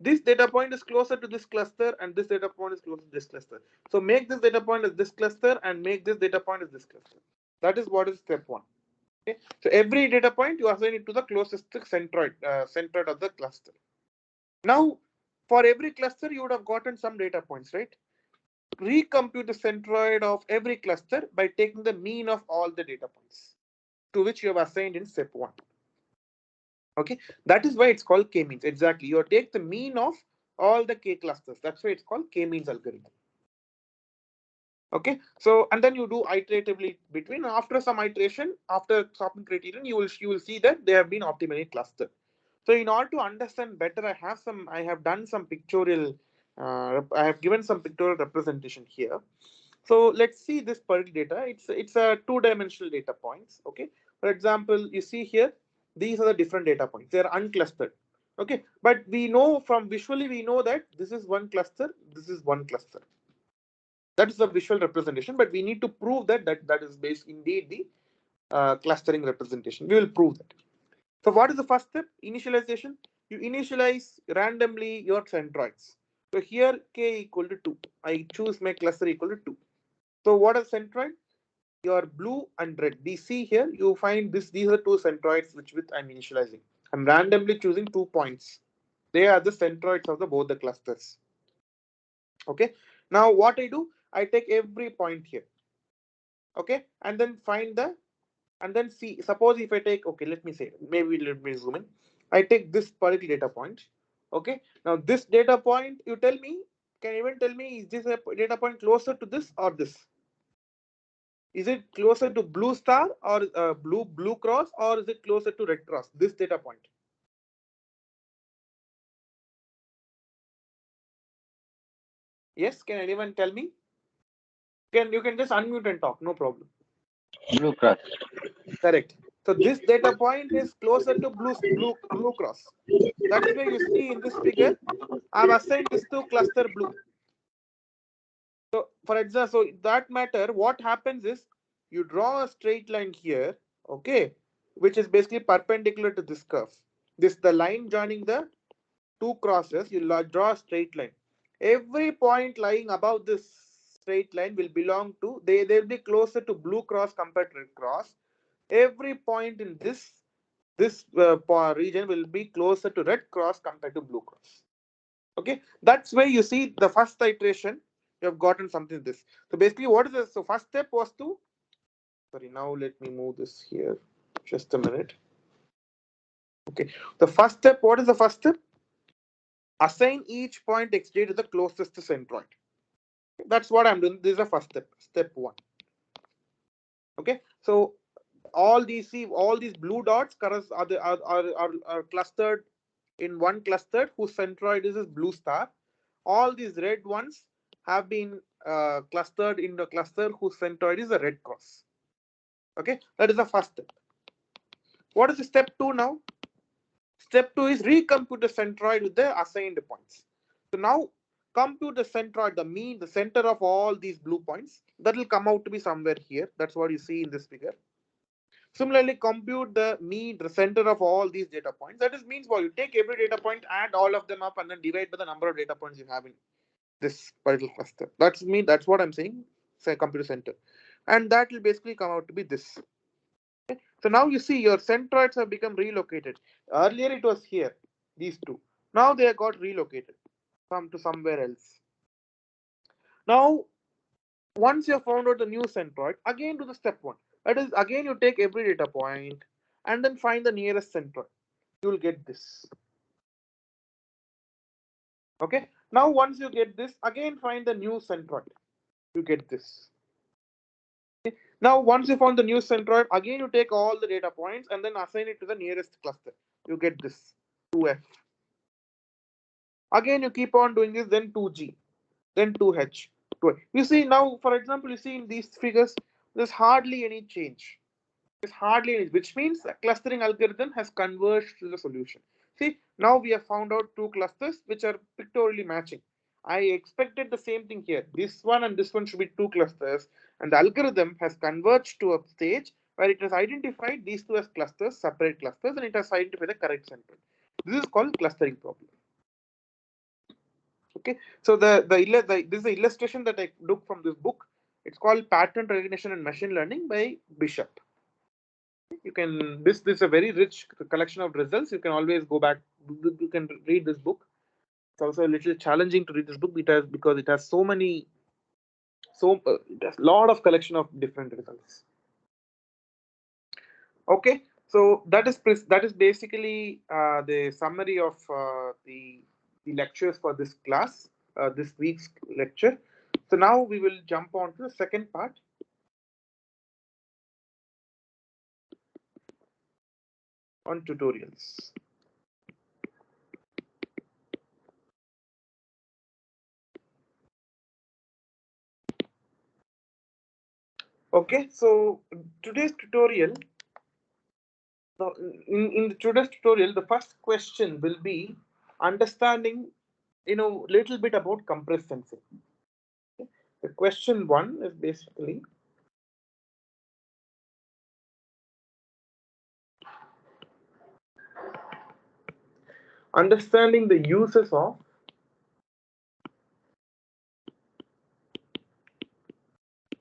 Speaker 1: This data point is closer to this cluster, and this data point is closer to this cluster. So make this data point as this cluster, and make this data point as this cluster. That is what is step one. Okay. So every data point you assign it to the closest centroid of the cluster. Now, for every cluster, you would have gotten some data points, right? Recompute the centroid of every cluster by taking the mean of all the data points to which you have assigned in step one. Okay, that is why it's called k-means. Exactly, you take the mean of all the k clusters. That's why it's called k-means algorithm. Okay, so and then you do iteratively between. After some iteration, after stopping criterion, you will see that they have been optimally clustered. So in order to understand better, I have done some pictorial. I have given some pictorial representation here. So let's see this particular data. It's a two-dimensional data points. Okay. For example, you see here, these are the different data points. They are unclustered. Okay. But we know from visually, we know that this is one cluster. This is one cluster. That is the visual representation. But we need to prove that is based indeed the clustering representation. We will prove that. So what is the first step? Initialization. You initialize randomly your centroids. So here k equal to 2. I choose my cluster equal to 2. So what is centroid? Your blue and red. See here, you find these are two centroids which I'm initializing. I'm randomly choosing 2 points. They are the centroids of both the clusters. Okay. Now what I do, I take every point here. Okay, and then see. Suppose if I take, okay, let me zoom in. I take this particular data point. Okay. Now this data point, you tell me, can you even tell me, is this a data point closer to this or this? Is it closer to blue star or blue cross, or is it closer to red cross? This data point. Yes, can anyone tell me? You can just unmute and talk, no problem.
Speaker 2: Blue cross.
Speaker 1: Correct. So this data point is closer to blue cross. That is why you see in this figure, I've assigned this to cluster blue. So for example, so that matter, what happens is you draw a straight line here, okay, which is basically perpendicular to this curve. This the line joining the two crosses. You draw a straight line. Every point lying above this straight line will belong to they'll be closer to blue cross compared to red cross. Every point in this region will be closer to red cross compared to blue cross. Okay, that's where you see the first iteration you have gotten something this. So basically, what is this? So first step was to, sorry, now let me move this here. Just a minute. Okay, the first step. What is the first step? Assign each point xj to the closest centroid. That's what I'm doing. This is the first step. Step one. Okay, so all these blue dots are clustered in one cluster whose centroid is this blue star. All these red ones have been clustered in the cluster whose centroid is a red cross. Okay, that is the first step. What is the step two now? Step two is recompute the centroid with the assigned points. So now compute the centroid, the mean, the center of all these blue points. That will come out to be somewhere here. That's what you see in this figure. Similarly, compute the mean, the center of all these data points. That is means what you take every data point, add all of them up, and then divide by the number of data points you have in this particular cluster. That's what I'm saying. Say computer center, and that will basically come out to be this. Okay? So now you see your centroids have become relocated. Earlier it was here, these two. Now they have got relocated to somewhere else. Now once you have found out the new centroid, again do the step one. That is, again you take every data point and then find the nearest centroid. You will get this. Okay. Now once you get this, again find the new centroid. You get this. Okay. Now once you found the new centroid, again you take all the data points and then assign it to the nearest cluster. You get this 2F. Again you keep on doing this, then 2G, then 2H. 2H. You see now, for example, you see in these figures, there's hardly any change. Is hardly any, which means a clustering algorithm has converged to the solution. See, now we have found out two clusters which are pictorially matching. I expected the same thing here. This one and this one should be two clusters, and the algorithm has converged to a stage where it has identified these two as clusters, separate clusters, and it has identified the correct center. This is called clustering problem. Okay, so this is the illustration that I took from this book. It's called Pattern Recognition and Machine Learning by Bishop. You can this is a very rich collection of results. You can always go back. You can read this book. It's also a little challenging to read this book because it has so many it has a lot of collection of different results. Okay, so that is basically the summary of the lectures for this class, this week's lecture. So now we will jump on to the second part on tutorials. Okay, so today's tutorial. So in the today's tutorial, the first question will be understanding, little bit about compressed sensing. The question one is basically understanding the uses of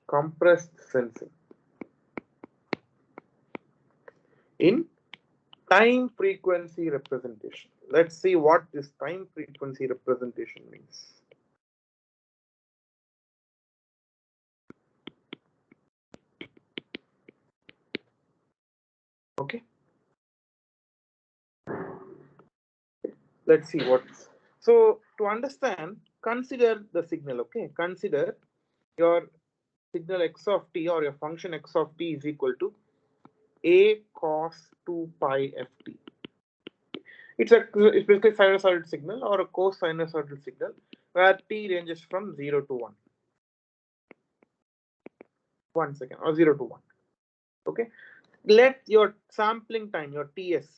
Speaker 1: compressed sensing in time frequency representation. Let's see what this time frequency representation means. Okay. let's see what. So to understand, consider the signal. Okay, consider your signal x of t or your function x of t is equal to a cos 2 pi ft. It's basically sinusoidal signal or a cosinusoidal signal where t ranges from 0 to 1. 1 second or 0 to 1. Okay, let your sampling time, your ts, is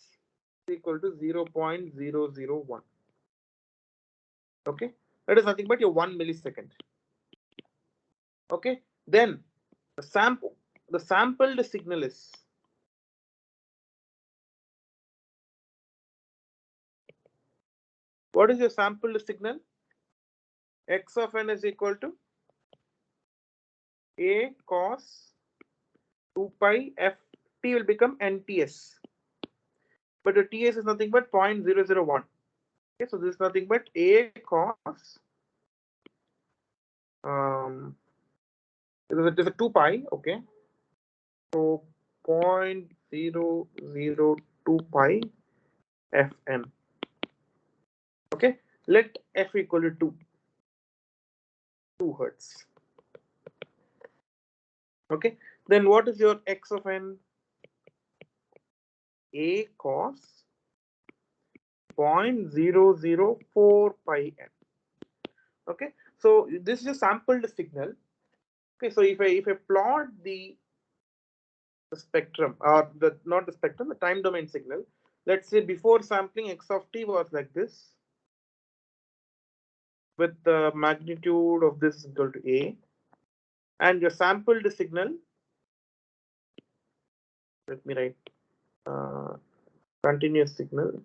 Speaker 1: equal to 0.001. Okay, that is nothing but your 1 millisecond. Okay, then the sampled signal is what is your sampled signal? X of n is equal to a cos 2 pi f t will become nts, but the ts is nothing but 0.001. Okay, so this is nothing but a cos there's a 2 pi. Okay, so 0.002 pi fn. Okay, let f equal to 2 hertz. Okay, then what is your x of n? A cos 0.004 pi n. Okay, so this is a sampled signal. Okay, so if I plot the spectrum, or not the spectrum, the time domain signal, let's say before sampling x of t was like this, with the magnitude of this equal to a, and your sampled signal, let me write continuous signal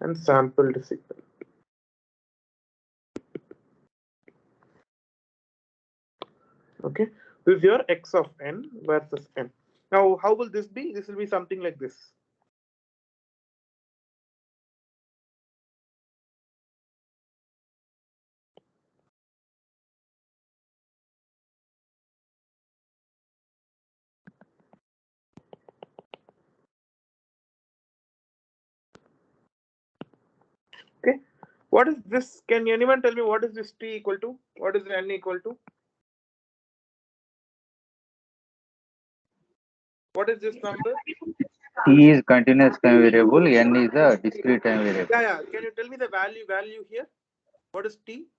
Speaker 1: and sampled signal. Okay, this is your x of n versus n. Now, how will this be? This will be something like this. Okay, what is this? Can anyone tell me what is this t equal to? What is n equal to? What is this number?
Speaker 2: T is continuous time variable, n is a discrete time variable.
Speaker 1: Yeah. Can you tell me the value here? What is t?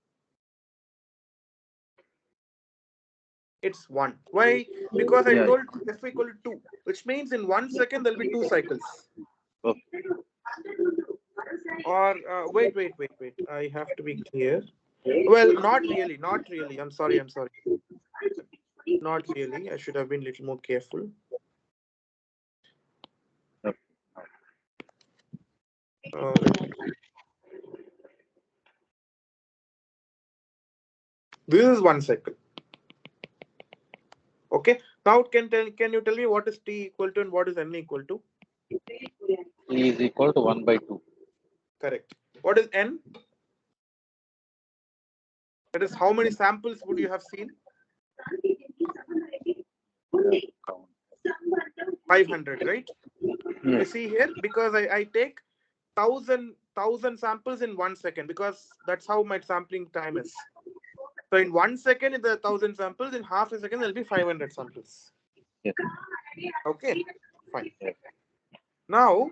Speaker 1: It's 1. Why? Because I told f equal to 2, which means in 1 second there will be 2 cycles.
Speaker 2: Okay.
Speaker 1: Or wait. I have to be clear. Well, not really. I'm sorry. Not really. I should have been a little more careful. This is 1 cycle. Okay. Now can you tell me what is t equal to and what is n equal to?
Speaker 2: T is equal to 1 by 2.
Speaker 1: Correct. What is n? That is how many samples would you have seen? 500, right?
Speaker 2: Yes.
Speaker 1: You see here, because I take 1,000 samples in 1 second, because that's how my sampling time is. So in 1 second, in the 1,000 samples, in half a second, there'll be 500 samples.
Speaker 2: Yes.
Speaker 1: Okay, fine. Now,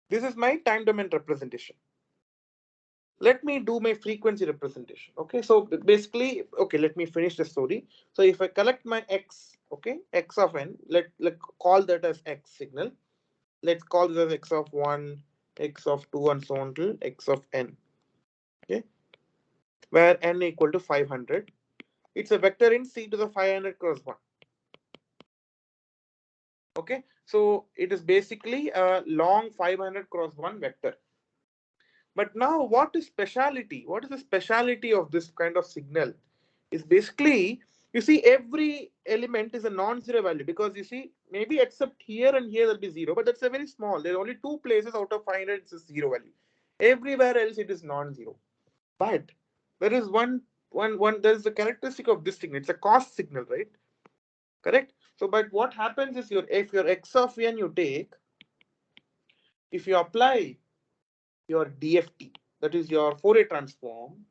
Speaker 1: this is my time domain representation. Let me do my frequency representation. Okay, so basically, okay, let me finish the story. So if I collect my x, okay, x of n, let's call that as x signal. Let's call this as x of 1, x of 2, and so on till x of n. Okay, where n equal to 500. It's a vector in C to the 500 cross 1. Okay, so it is basically a long 500 cross 1 vector. But now what is speciality? What is the speciality of this kind of signal? Is basically, you see, every element is a non-zero value, because you see, maybe except here and here there'll be 0, but that's a very small. There are only 2 places out of 500 it's a 0 value. Everywhere else it is non-zero. But there is one there's the characteristic of this signal. It's a cost signal, right? Correct. So, but what happens is if your x of n you take, if you apply your DFT, that is your Fourier transform,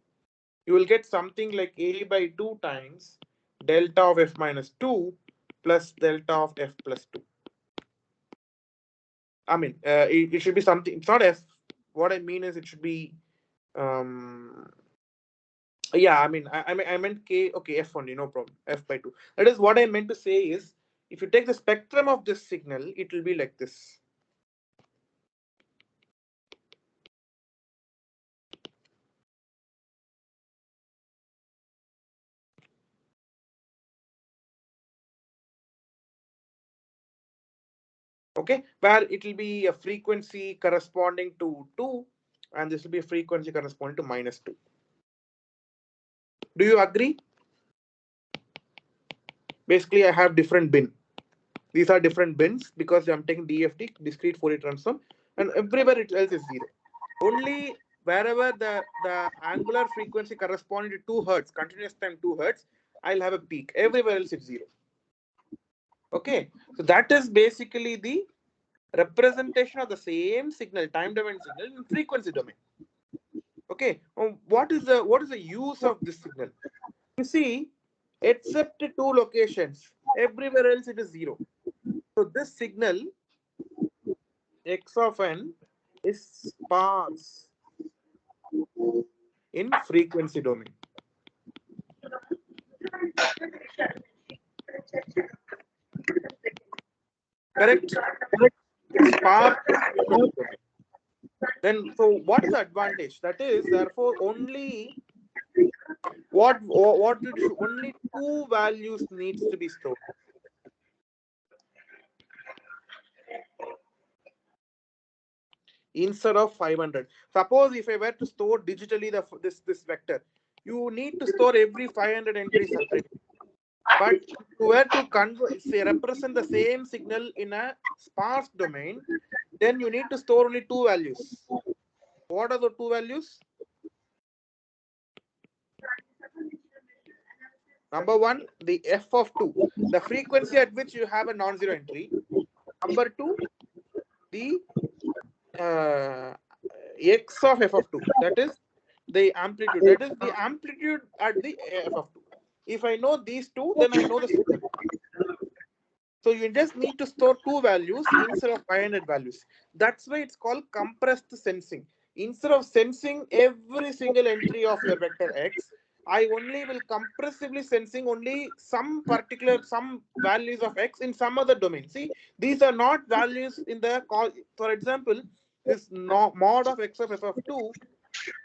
Speaker 1: you will get something like a by 2 times delta of f minus 2 plus delta of f plus 2. I mean, it should be something. It's not f. What I mean is it should be. Yeah, I mean, I meant k. Okay, f only, no problem. F by 2. That is what I meant to say is, if you take the spectrum of this signal, it will be like this. Okay, where it will be a frequency corresponding to 2, and this will be a frequency corresponding to minus 2. Do you agree? Basically, I have different bin. These are different bins because I'm taking DFT, discrete Fourier transform, and everywhere else is 0. Only wherever the angular frequency corresponding to 2 hertz, continuous time 2 hertz, I'll have a peak. Everywhere else it's 0. Okay, so that is basically the representation of the same signal, time domain signal, in frequency domain. Okay, what is the use of this signal? You see, except 2 locations, everywhere else it is 0. So this signal x of n is sparse in frequency domain. Correct? It's sparse in frequency domain. Then, so what is the advantage? That is, therefore, only only 2 values needs to be stored. Instead of 500. Suppose if I were to store digitally this vector, you need to store every 500 entries separately. But if you were to represent the same signal in a sparse domain, then you need to store only 2 values. What are the 2 values? Number 1, the f of 2, the frequency at which you have a non-zero entry. Number 2, the x of f of 2, that is the amplitude. That is the amplitude at the f of 2. If I know these 2, then I know the signal. So you just need to store 2 values instead of 500 values. That's why it's called compressed sensing. Instead of sensing every single entry of your vector x, I only will compressively sensing only some values of x in some other domain. See, these are not values in the call. For example, this mod of x of f of 2,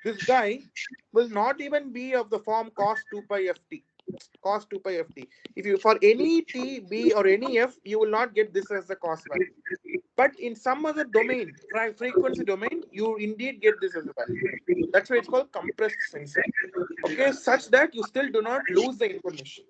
Speaker 1: this guy will not even be of the form cos 2 pi ft. Cos 2 pi ft. If you, for any t, b, or any f, you will not get this as the cos value. But in some other domain, frequency domain, you indeed get this as a value. That's why it's called compressed sensing. Okay, such that you still do not lose the information.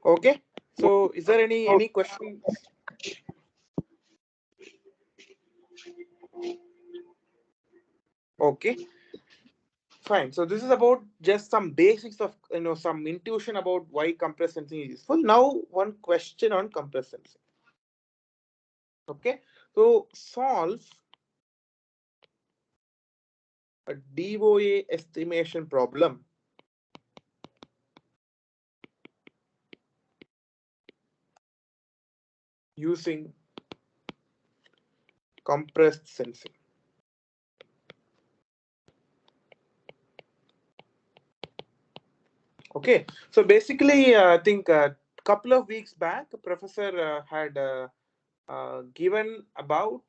Speaker 1: Okay, so is there any questions? Okay, fine. So this is about just some basics of, some intuition about why compressed sensing is useful. Now, one question on compressed sensing. Okay, so solve a DOA estimation problem using compressed sensing. Okay, so basically, I think a couple of weeks back, a professor had given about,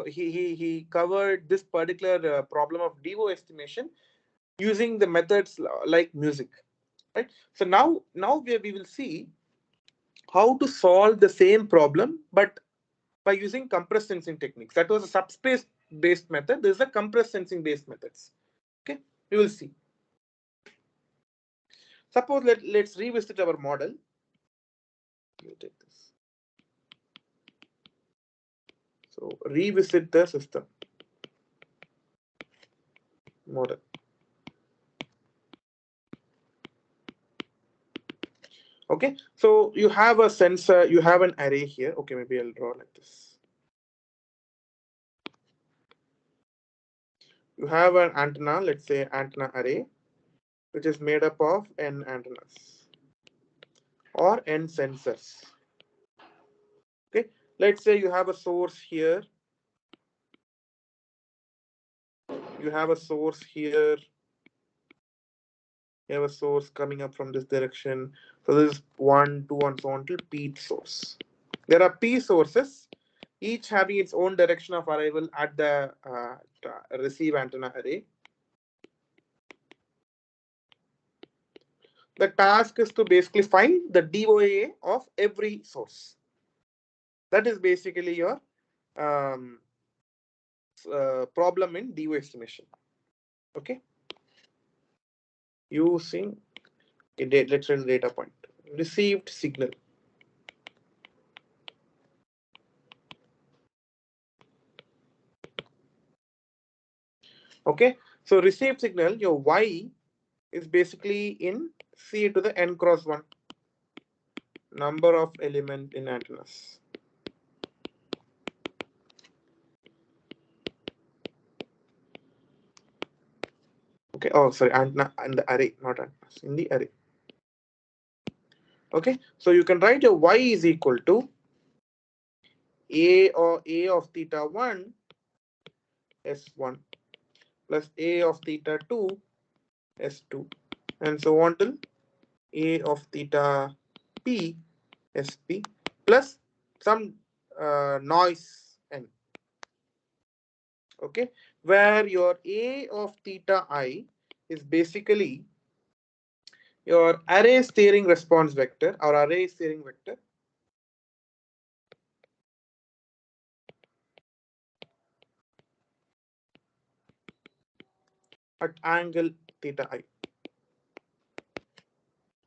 Speaker 1: he covered this particular problem of DO estimation using the methods like music, right? So now we will see how to solve the same problem, but by using compressed sensing techniques. That was a subspace based method. This is a compressed sensing based methods. Okay. We will see. Suppose let's revisit our model. Let me take this. So revisit the system model. Okay, so you have a sensor, you have an array here. Okay, maybe I'll draw like this. You have an antenna, let's say antenna array, which is made up of n antennas or n sensors. Okay, let's say you have a source here. You have a source here. You have a source coming up from this direction. So this is 1, 2, and so on till p source. There are p sources, each having its own direction of arrival at the receive antenna array. The task is to basically find the DOA of every source. That is basically your problem in DOA estimation. Okay. Using a let's say data point, received signal. Okay. So received signal, your Y is basically in C to the n cross 1 number of element in antennas. Okay. Oh, sorry, antenna and the array, not antennas, in the array. Okay. So you can write your Y is equal to A or A of theta 1 S1 plus A of theta 2 S2 and so on till A of theta P SP plus some noise n. Okay, where your A of theta I is basically your array steering response vector or array steering vector at angle theta I.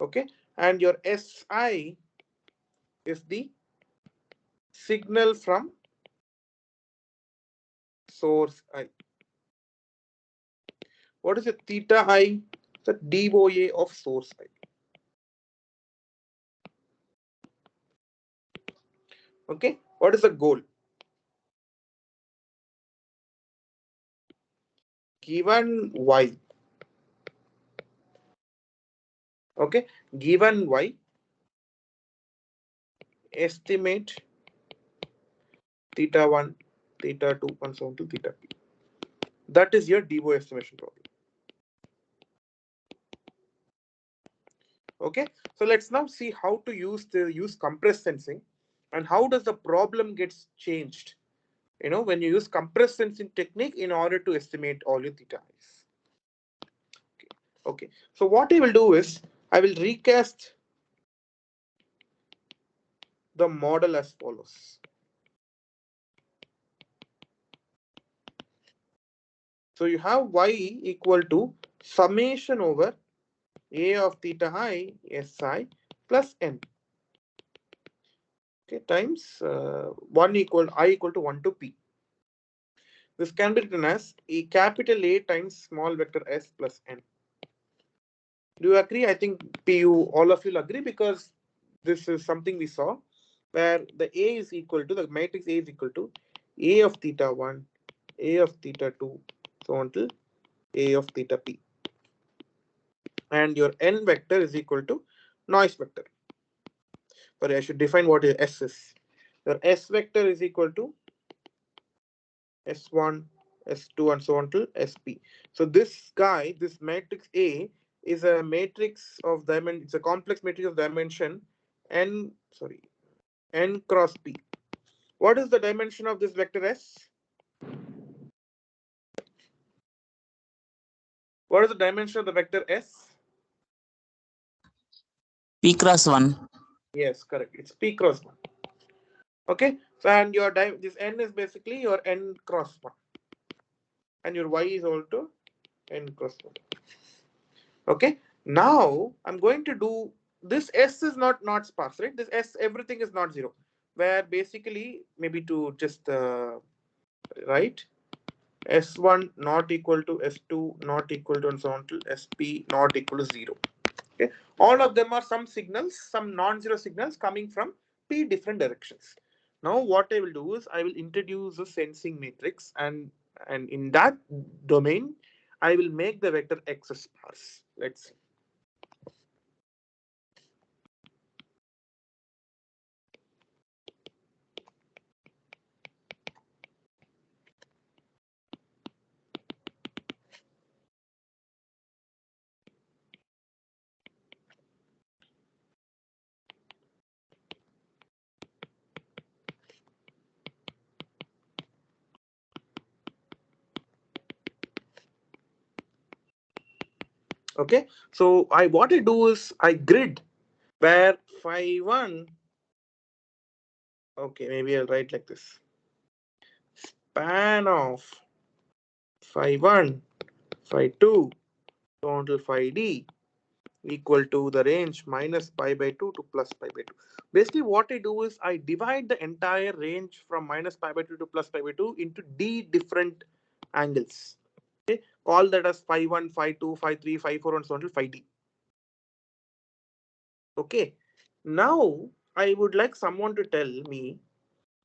Speaker 1: Okay, and your SI is the signal from source I. What is a theta I? The DOA of source I. Okay, what is the goal? Given Y. Okay, given Y, estimate theta 1, theta 2, and so on to theta P. That is your DOA estimation problem. Okay, so let's now see how to use compressed sensing and how does the problem gets changed, when you use compressed sensing technique in order to estimate all your theta i's. Okay, so what I will do is I will recast the model as follows. So you have Y equal to summation over A of theta I SI plus n. Okay, times 1 equal I equal to 1 to P. This can be written as a capital A times small vector S plus n. Do you agree? I think all of you will agree because this is something we saw where the A is equal to, the matrix A is equal to A of theta 1, A of theta 2, so on till A of theta P. And your n vector is equal to noise vector. Sorry, I should define what S is. Your S vector is equal to S1, S2, and so on to SP. So this guy, this matrix A, is a matrix of dimension. It's a complex matrix of dimension n cross P. What is the dimension of this vector S? What is the dimension of the vector S?
Speaker 3: P cross 1.
Speaker 1: Yes, correct. It's P cross 1. Okay. So and your this n is basically your n cross 1. And your y is also N cross 1. Okay. Now I'm going to do this. S is not sparse, right? This S, everything is not zero. Where basically maybe to just write S1 not equal to S2 not equal to and so on till SP not equal to 0. Okay. All of them are some signals, some non-zero signals coming from P different directions. Now what I will do is I will introduce a sensing matrix, and in that domain I will make the vector X sparse. Let's see. Okay, so what I do is I grid where phi 1. Okay, maybe I'll write like this: span of phi 1, phi 2, so on till phi d equal to the range minus pi by 2 to plus pi by 2. Basically, what I do is I divide the entire range from minus pi by 2 to plus pi by 2 into d different angles. Okay, call that as phi 1, phi 2, phi 3, phi 4, and so on till phi d. Okay, now I would like someone to tell me,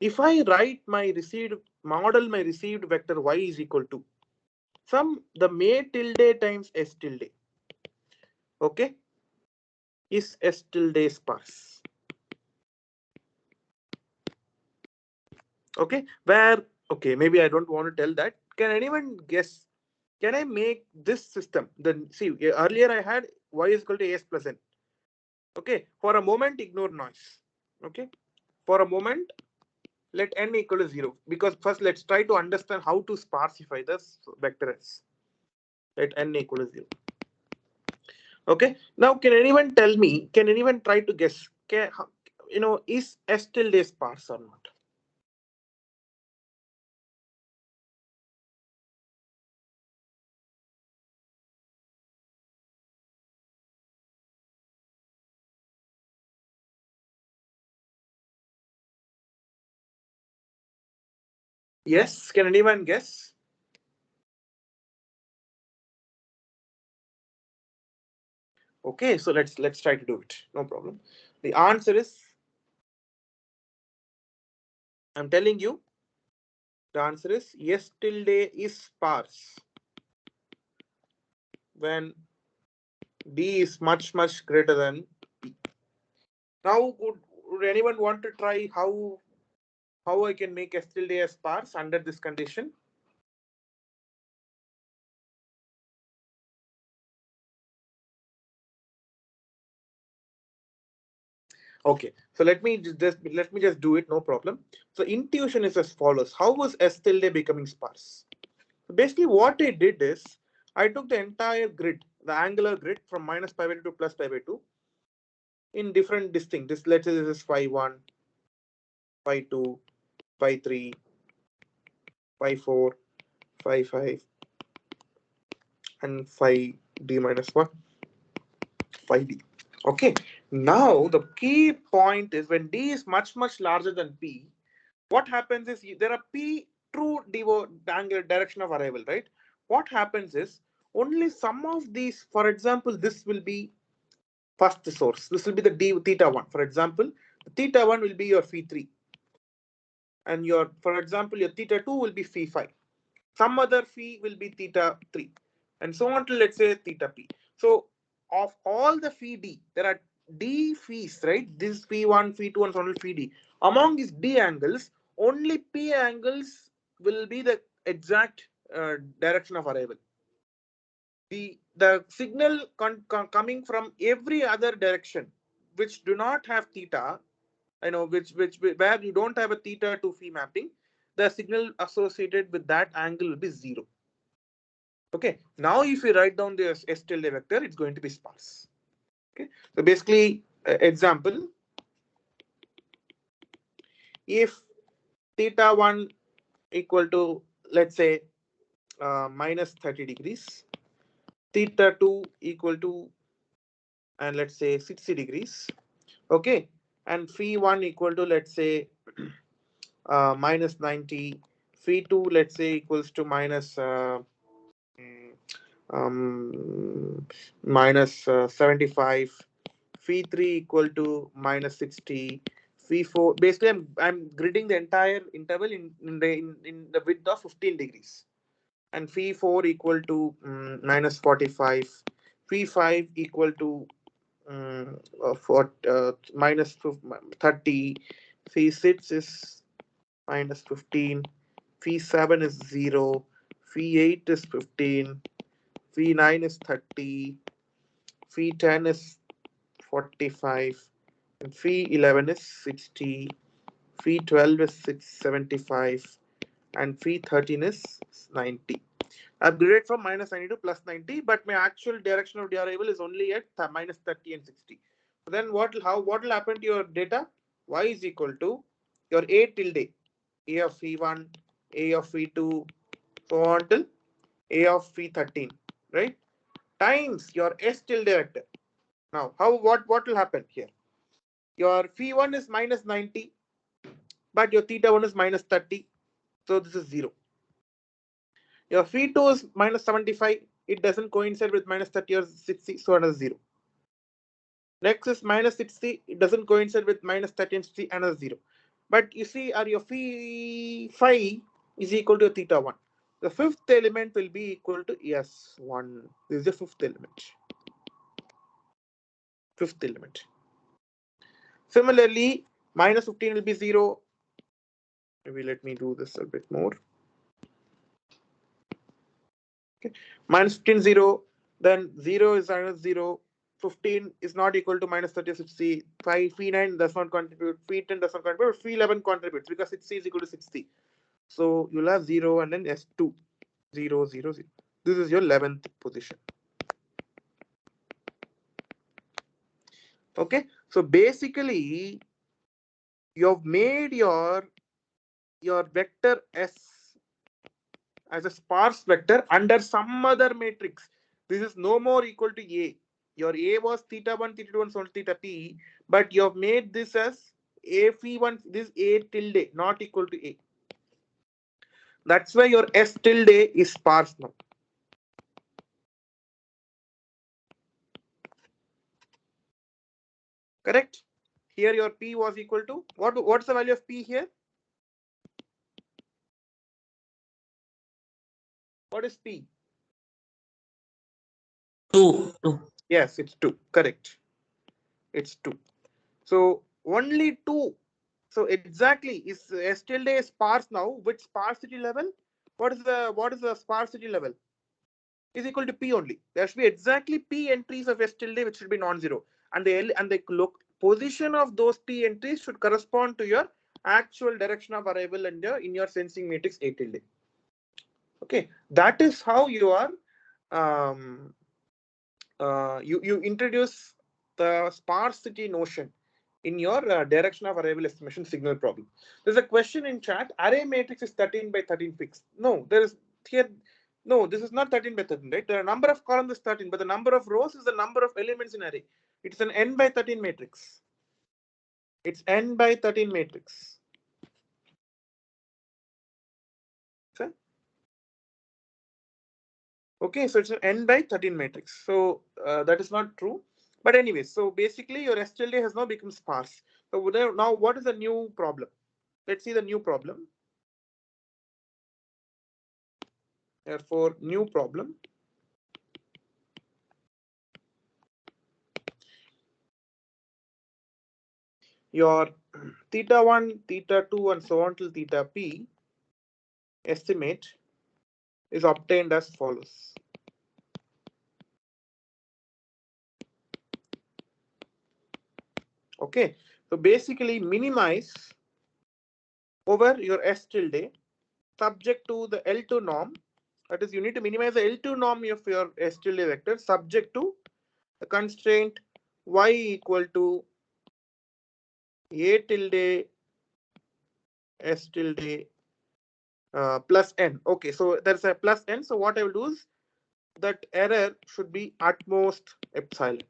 Speaker 1: if I write my received model, my received vector y is equal to some the may tilde times s tilde. Okay, is s tilde sparse? Okay, where, okay, maybe I don't want to tell that. Can anyone guess? Can I make this system? Then see, earlier I had y is equal to as plus n. Okay, for a moment ignore noise. Okay, for a moment let n equal to 0, because first let's try to understand how to sparsify this vector s. Let n equal to 0. Okay, now can anyone tell me, can anyone try to guess, is s tilde sparse or not? Yes, can anyone guess? Okay, so let's try to do it. No problem. The answer is, I'm telling you, the answer is S tilde is sparse when D is much greater than P. Now, would anyone want to try how I can make S tilde as sparse under this condition? Okay, so let me just do it. No problem. So intuition is as follows: how was S tilde becoming sparse? So basically, what I did is I took the entire grid, the angular grid from minus pi by 2 to plus pi by 2 in different distinct. Let's say this is phi 1, phi 2, phi 3, phi 4, phi 5, and phi d minus 1, phi d. Okay. Now the key point is when d is much larger than p, what happens is there are p true angular direction of arrival, right? What happens is only some of these, for example, this will be first source. This will be the d theta 1. For example, the theta 1 will be your phi 3, and your, for example, your theta 2 will be phi 5. Some other phi will be theta 3, and so on till let's say theta p. So of all the phi d, there are d phis, right? This is phi 1, phi 2, and so on till phi d. Among these d angles, only p angles will be the exact direction of arrival. The signal coming from every other direction which do not have theta, which where you don't have a theta to phi mapping, the signal associated with that angle will be 0. Okay, now if you write down the S tilde vector, it's going to be sparse. Okay, so basically, example, if theta 1 equal to, let's say, minus 30 degrees, theta 2 equal to, and let's say 60 degrees. Okay, and phi 1 equal to, let's say, minus 90. Phi 2, let's say, equals to minus minus 75. Phi 3 equal to minus 60. Phi 4, basically I'm gridding the entire interval in the width of 15 degrees. And phi 4 equal to minus 45. Phi 5 equal to minus 30. Phi 6 is minus 15. Phi 7 is 0. Phi 8 is 15. Phi 9 is 30. Phi 10 is 45. And phi 11 is 60. Phi 12 is 675. And phi 13 is 90. I've graded from minus 90 to plus 90, but my actual direction of the arrival is only at minus 30 and 60. So then what will happen to your data? Y is equal to your A tilde, A of phi 1, A of phi 2, so on till A of phi 13, right? Times your S tilde vector. Now, what will happen here? Your phi 1 is minus 90, but your theta 1 is minus 30, so this is 0. Your phi 2 is minus 75, it doesn't coincide with minus 30 or 60, so another 0. Next is minus 60, it doesn't coincide with minus 30 and 60, another 0. But you see, your phi 5 is equal to theta 1. The fifth element will be equal to S1. This is the fifth element. Fifth element. Similarly, minus 15 will be 0. Maybe let me do this a bit more. Okay. Minus 15, 0. Then 0 is minus 0. 15 is not equal to minus 30, 60. Phi 9 does not contribute. Phi 10 does not contribute. Phi 11 contributes because 60 is equal to 60. So you'll have 0 and then S2. 0, 0, 0. This is your 11th position. Okay. So basically, you've made your vector S as a sparse vector under some other matrix. This is no more equal to A. Your A was theta 1, theta 2, and so on theta P, but you have made this as A phi 1, this A tilde, not equal to A. That's why your S tilde is sparse now. Correct? Here your P was equal to, what's the value of P here? What is P?
Speaker 3: 2.
Speaker 1: Yes, it's 2. Correct. It's 2. So only 2. So exactly, is S tilde sparse now? Which sparsity level? What is the sparsity level? Is equal to P only. There should be exactly P entries of S tilde which should be non-zero. And the position of those P entries should correspond to your actual direction of arrival and in your sensing matrix A tilde. Okay, that is how you are you introduce the sparsity notion in your direction of arrival estimation signal problem. There's a question in chat. Array matrix is 13 by 13 fixed. No, there is here. No, this is not 13 by 13, right? The number of columns is 13, but the number of rows is the number of elements in array. It's an n by 13 matrix. It's n by 13 matrix. Okay, so it's an n by 13 matrix. So that is not true. But anyway, so basically your S tilde has now become sparse. So now what is the new problem? Let's see the new problem. Therefore, new problem. Your theta 1, theta 2, and so on till theta p estimate is obtained as follows. Okay, so basically minimize over your S tilde subject to the L2 norm. That is, you need to minimize the L2 norm of your S tilde vector subject to the constraint y equal to A tilde S tilde plus n. Okay, so there's a plus n. So what I will do is that error should be at most epsilon.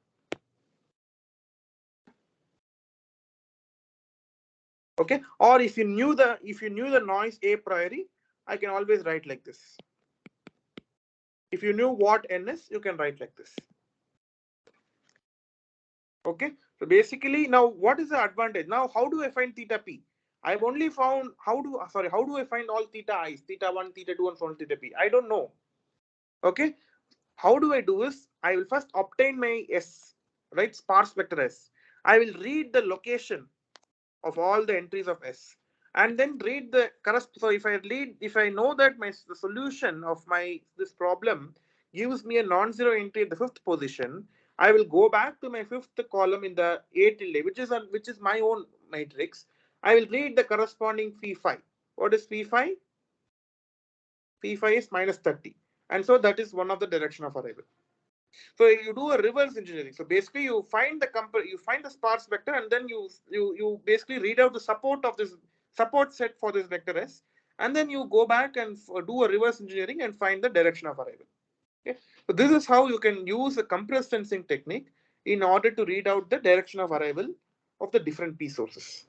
Speaker 1: Okay, or if you knew the noise a priori, I can always write like this. If you knew what n is, you can write like this. Okay, so basically now what is the advantage? Now how do I find theta p? I've only found how do I find all theta i's, theta 1, theta 2, and so on, theta p? I don't know. Okay, how do I do is I will first obtain my S, right? Sparse vector S. I will read the location of all the entries of S, and then read the corresponding. So if I know that the solution of this problem gives me a non-zero entry at the fifth position, I will go back to my fifth column in the A tilde, which is my own matrix. I will read the corresponding phi phi. What is phi phi? Phi phi is minus 30, and so that is one of the direction of arrival. So you do a reverse engineering. So basically, you find the sparse vector, and then you basically read out the support set for this vector S, and then you go back and do a reverse engineering and find the direction of arrival. Okay. So this is how you can use a compressed sensing technique in order to read out the direction of arrival of the different P sources.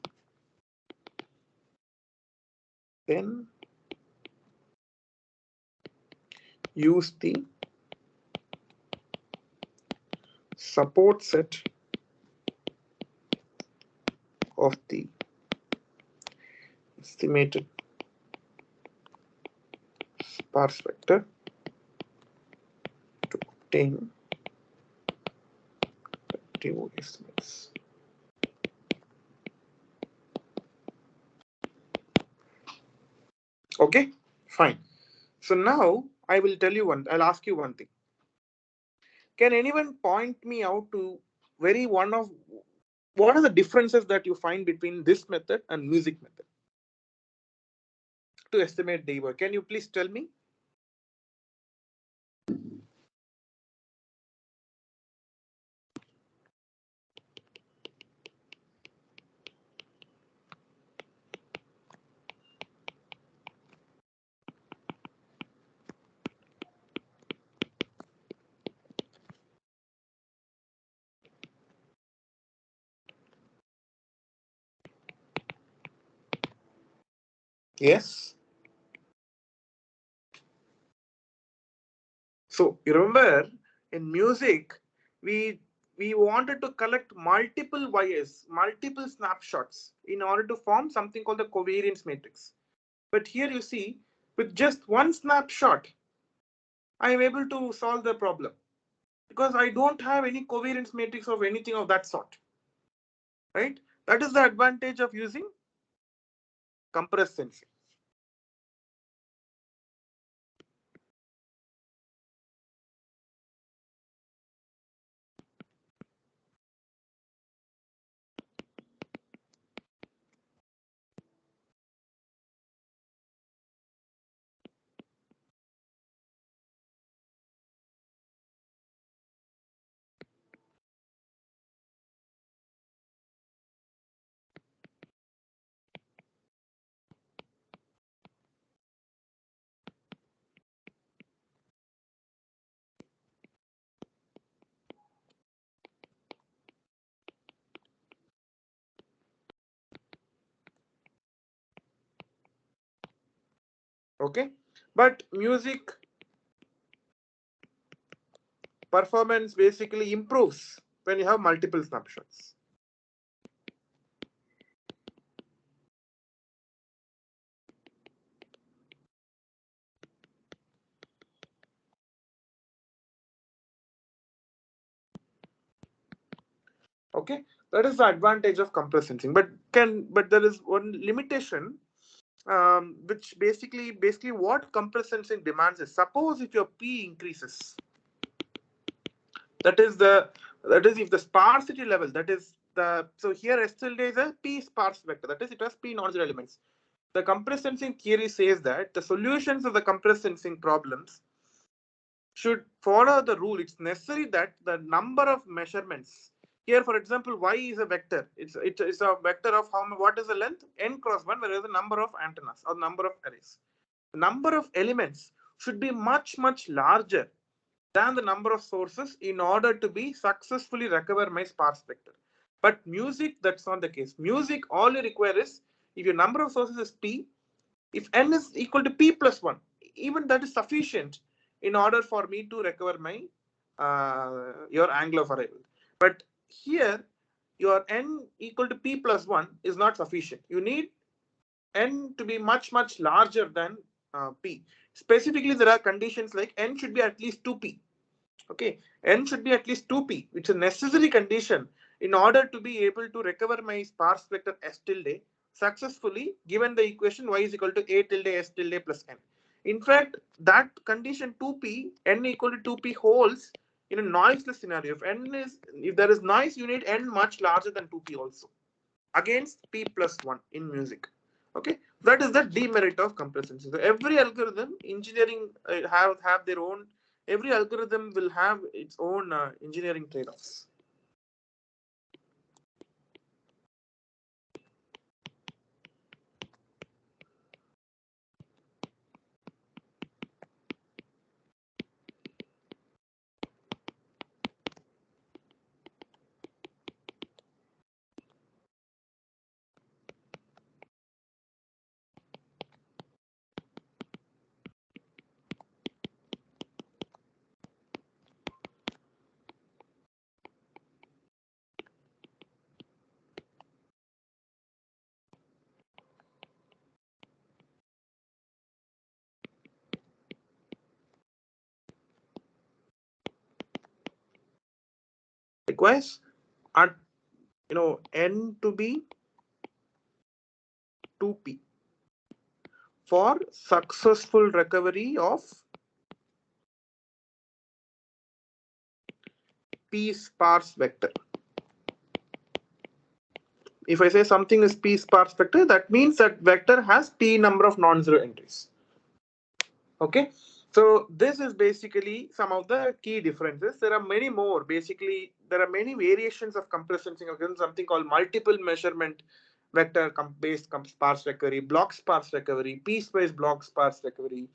Speaker 1: Then use the support set of the estimated sparse vector to obtain the estimates. Okay, fine. So now I'll ask you one thing. Can anyone point me out to what are the differences that you find between this method and music method to estimate the work? Can you please tell me? Yes. So you remember in music, we wanted to collect multiple wires, multiple snapshots in order to form something called the covariance matrix. But here you see, with just one snapshot, I am able to solve the problem because I don't have any covariance matrix of anything of that sort. Right? That is the advantage of using compressed sensing. Okay, but music performance basically improves when you have multiple snapshots. Okay, that is the advantage of compressed sensing. But there is one limitation, which basically what compressed sensing demands is, suppose if your P increases, that is if the sparsity level, so here S tilde is a P sparse vector, that is it has P non-zero elements. The compressed sensing theory says that the solutions of the compressed sensing problems should follow the rule. It's necessary that the number of measurements here, for example, y is a vector. It's a vector of what is the length? N cross 1, where is the number of antennas or number of arrays. The number of elements should be much larger than the number of sources in order to be successfully recover my sparse vector. But music, that's not the case. Music, all you require is, if your number of sources is p, if n is equal to p plus 1, even that is sufficient in order for me to recover my your angle of arrival. But here, your n equal to p plus 1 is not sufficient. You need n to be much, much larger than p. Specifically, there are conditions like n should be at least 2p. Okay, n should be at least 2p, which is a necessary condition in order to be able to recover my sparse vector s tilde successfully, given the equation y is equal to a tilde s tilde plus n. In fact, that condition 2p, n equal to 2p holds in a noiseless scenario. If there is noise, you need n much larger than 2p also, against p plus 1 in music. Okay, that is the demerit of complacency. So every algorithm, engineering have their own. Every algorithm will have its own engineering trade-offs. Requires at n to be 2p for successful recovery of p sparse vector. If I say something is p sparse vector, that means that vector has p number of non-zero entries. Okay, so this is basically some of the key differences. There are many more. Basically, there are many variations of compressed sensing algorithm, something called multiple measurement vector based sparse recovery, block sparse recovery, piecewise block sparse recovery,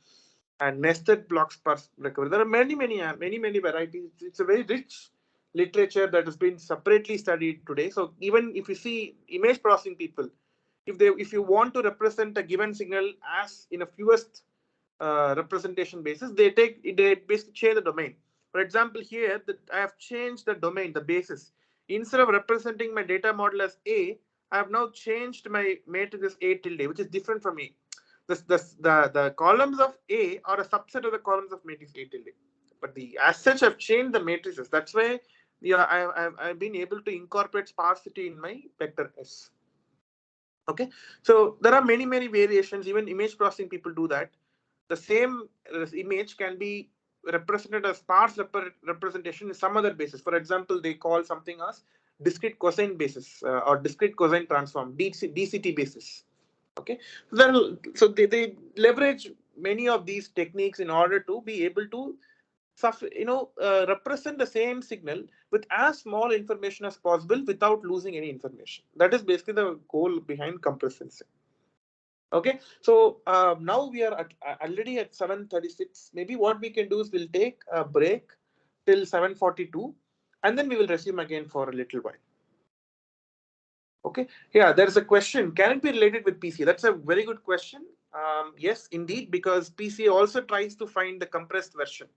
Speaker 1: and nested block sparse recovery. There are many varieties. It's a very rich literature that has been separately studied today. So even if you see image processing people, if you want to represent a given signal as in a fewest representation basis, they basically change the domain. For example, here I have changed the domain, the basis. Instead of representing my data model as A, I have now changed my matrix as A tilde, which is different from A. The columns of A are a subset of the columns of matrix A tilde. But as such, I've changed the matrices. That's why I've been able to incorporate sparsity in my vector S. Okay, so there are many variations. Even image processing people do that. The same image can be represented as sparse representation in some other basis. For example, they call something as discrete cosine basis or discrete cosine transform, DCT basis. Okay, so they leverage many of these techniques in order to be able to represent the same signal with as small information as possible without losing any information. That is basically the goal behind compressed sensing. Okay, so now we are already at 7:36. Maybe what we can do is we'll take a break till 7:42, and then we will resume again for a little while. Okay, yeah, there is a question. Can it be related with PCA? That's a very good question. Yes, indeed, because PCA also tries to find the compressed version.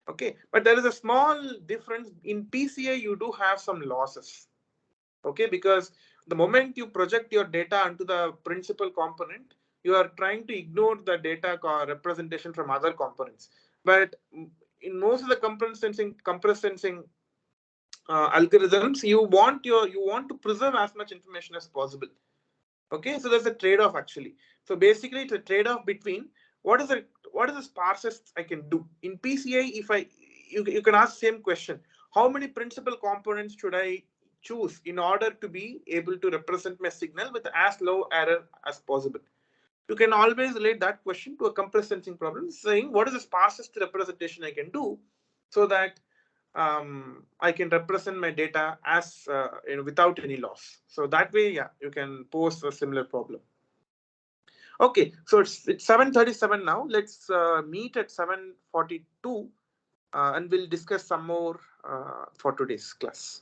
Speaker 1: Okay, but there is a small difference. In PCA, you do have some losses. Okay, because the moment you project your data onto the principal component, you are trying to ignore the data representation from other components. But in most of the compressed sensing algorithms, you want to preserve as much information as possible. Okay, so there's a trade-off actually. So basically, it's a trade-off between what is the sparsest I can do in PCA. You can ask the same question: how many principal components should I choose in order to be able to represent my signal with as low error as possible? You can always relate that question to a compressed sensing problem, saying what is the sparsest representation I can do, so that I can represent my data as without any loss. So that way, yeah, you can pose a similar problem. Okay, so it's 7:37 now. Let's meet at 7:42 and we'll discuss some more for today's class.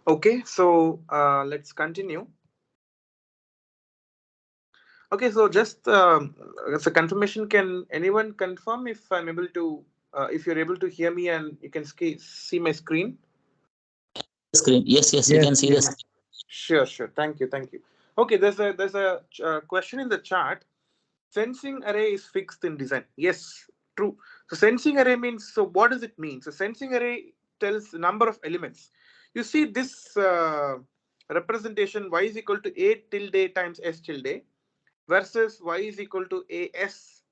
Speaker 1: Okay, so let's continue. Okay, so just as a confirmation, can anyone confirm if I'm able to, if you're able to hear me and you can see my screen?
Speaker 3: Screen. Yes, we
Speaker 2: Yes,
Speaker 3: can see
Speaker 2: yes.
Speaker 3: the screen.
Speaker 1: Sure, sure. Thank you, thank you. Okay, there's a question in the chat. Sensing array is fixed in design. Yes, true. So sensing array means, so what does it mean? So sensing array tells the number of elements. You see this representation y is equal to a tilde times s tilde versus y is equal to as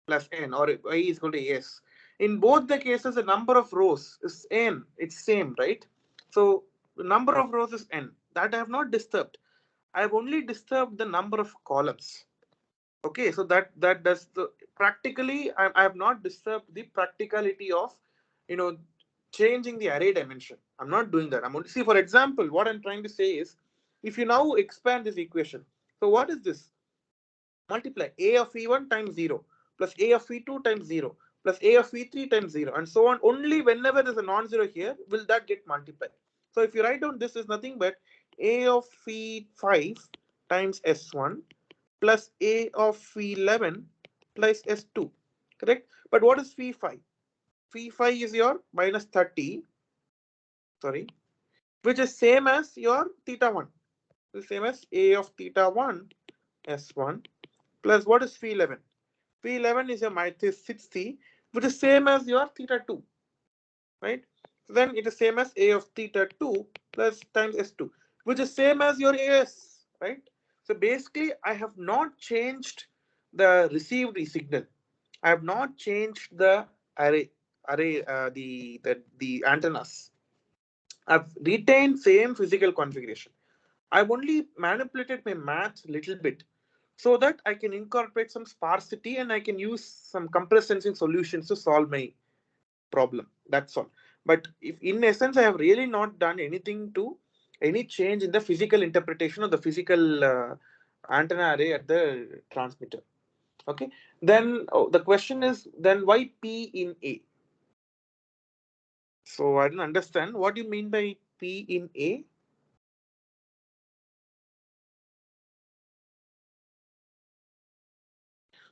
Speaker 1: plus n, or y is equal to as. In both the cases, the number of rows is n. It's same, right? So the number of rows is n. That I have not disturbed. I have only disturbed the number of columns. Okay, so that does the practically I have not disturbed the practicality of, you know, changing the array dimension. I'm not doing that. I'm only, see, for example, what I'm trying to say is, if you now expand this equation, so what is this? Multiply a of v1 times 0 plus a of v2 times 0 plus a of v3 times 0 and so on. Only whenever there's a non-zero here will that get multiplied. So if you write down, this is nothing but a of v5 times s1 plus a of v11 plus s2, correct? But what is v5? v5 is your minus 30, sorry, which is same as your theta 1, the same as a of theta 1 s1 plus what is v11? v11 is your minus 60, which is same as your theta 2, right? So then it is same as a of theta 2 plus times s2, which is same as your as, right? So basically, I have not changed the received signal. I have not changed the the antennas. I've retained same physical configuration. I've only manipulated my math a little bit so that I can incorporate some sparsity and I can use some compressed sensing solutions to solve my problem. That's all. But if in essence, I have really not done anything to any change in the physical interpretation of the physical antenna array at the transmitter. Okay. Then the question is, then why P in A? So I don't understand what you mean by P in A.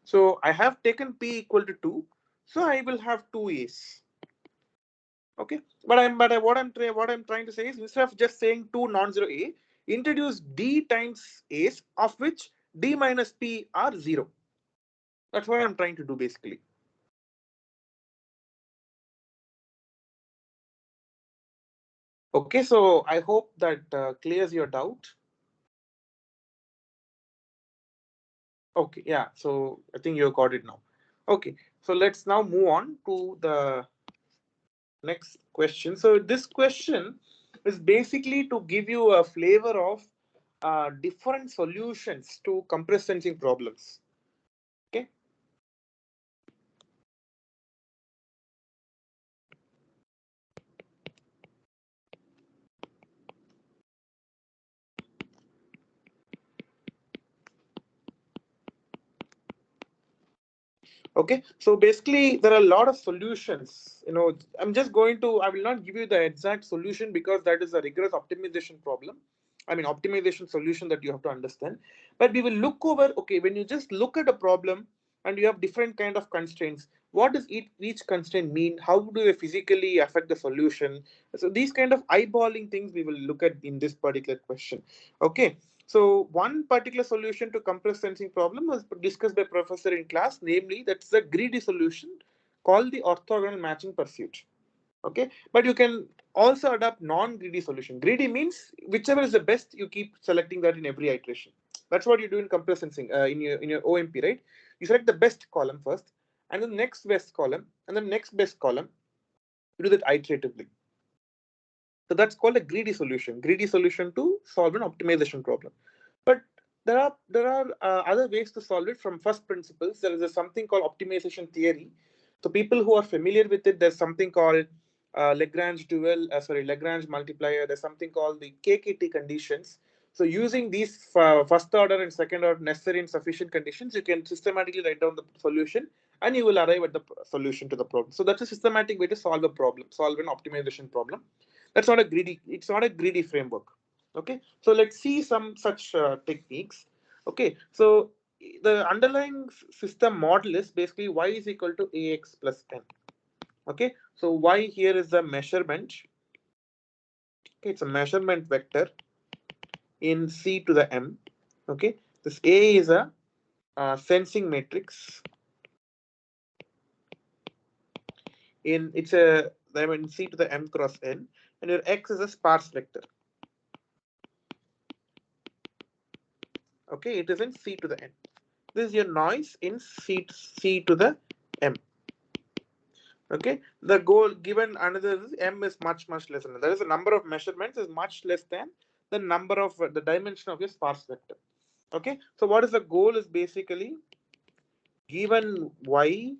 Speaker 1: So I have taken P equal to 2. So I will have 2 A's. Okay, what I'm trying to say is, instead of just saying 2 non-zero A, introduce D times A's, of which D minus P are 0. That's what I'm trying to do basically. Okay, so I hope that clears your doubt. Okay, yeah, so I think you got it now. Okay, so let's now move on to the next question. So this question is basically to give you a flavor of different solutions to compressed sensing problems. Okay. Okay, so basically there are a lot of solutions. I'm just going to, I will not give you the exact solution because that is a rigorous optimization problem. I mean, optimization solution that you have to understand. But we will look over, okay, when you just look at a problem and you have different kind of constraints, what does each constraint mean? How do they physically affect the solution? So these kind of eyeballing things we will look at in this particular question. Okay. So one particular solution to compressed sensing problem was discussed by professor in class, namely that's the greedy solution called the orthogonal matching pursuit. Okay, but you can also adopt non-greedy solution. Greedy means whichever is the best, you keep selecting that in every iteration. That's what you do in compressed sensing in your OMP, right? You select the best column first, and the next best column, and the next best column. You do that iteratively. So that's called a greedy solution. Greedy solution to solve an optimization problem. But there are other ways to solve it from first principles. There is something called optimization theory. So people who are familiar with it, there's something called Lagrange multiplier. There's something called the KKT conditions. So using these first order and second order necessary and sufficient conditions, you can systematically write down the solution and you will arrive at the solution to the problem. So that's a systematic way to solve a problem, solve an optimization problem. That's not a greedy. It's not a greedy framework. Okay, so let's see some such techniques. Okay, so the underlying system model is basically y is equal to ax plus n. Okay, so y here is the measurement. Okay, it's a measurement vector in C to the m. Okay, this A is a sensing matrix in it's a in C to the m cross n, and your x is a sparse vector. Okay, it is in C to the n. This is your noise in C to the m. Okay, the goal given another is m is much less than that is the number of measurements is much less than the number of the dimension of your sparse vector. Okay, so what is the goal is basically given y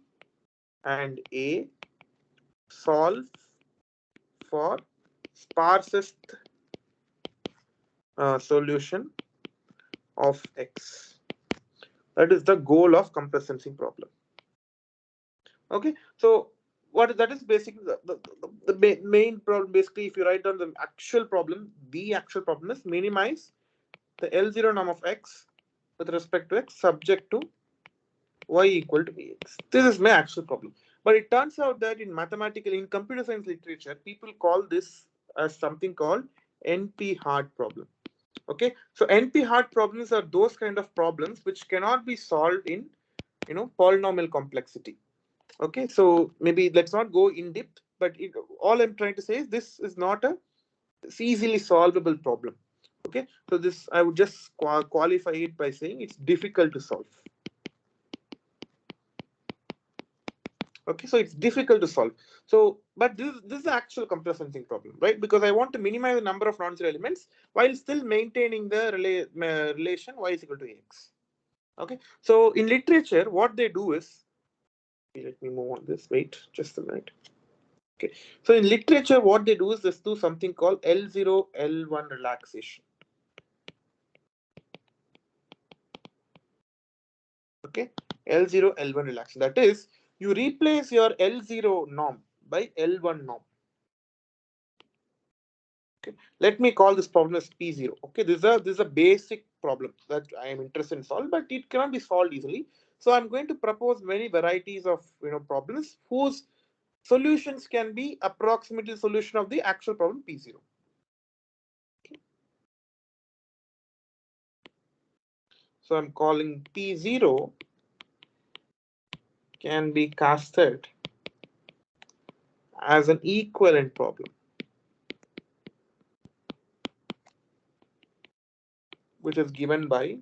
Speaker 1: and a, solve for sparsest solution of x. That is the goal of compressed sensing problem. Okay, so what that is basically the main problem. Basically, if you write down the actual problem is minimize the L0 norm of x with respect to x subject to y equal to ax. This is my actual problem. But it turns out that in computer science literature, people call this as something called NP-hard problem. Okay, so NP-hard problems are those kind of problems which cannot be solved in polynomial complexity. Okay, so maybe let's not go in depth, but all I'm trying to say is this is not a easily solvable problem. Okay, so this I would just qualify it by saying it's difficult to solve. Okay, so it's difficult to solve. So, but this is the actual compressed sensing problem, right? Because I want to minimize the number of non-zero elements while still maintaining the relation y is equal to ax. Okay, so in literature, what they do is, let me move on this. Wait, just a minute. Okay, so in literature, what they do is they do something called L0 L1 relaxation. Okay, L0 L1 relaxation. That is, you replace your L0 norm by L1 norm. Okay, let me call this problem as P0. Okay, this is a basic problem that I am interested in solve, but it cannot be solved easily. So I'm going to propose many varieties of problems whose solutions can be approximately the solution of the actual problem P0. Okay. So I'm calling P0 can be casted as an equivalent problem, which is given by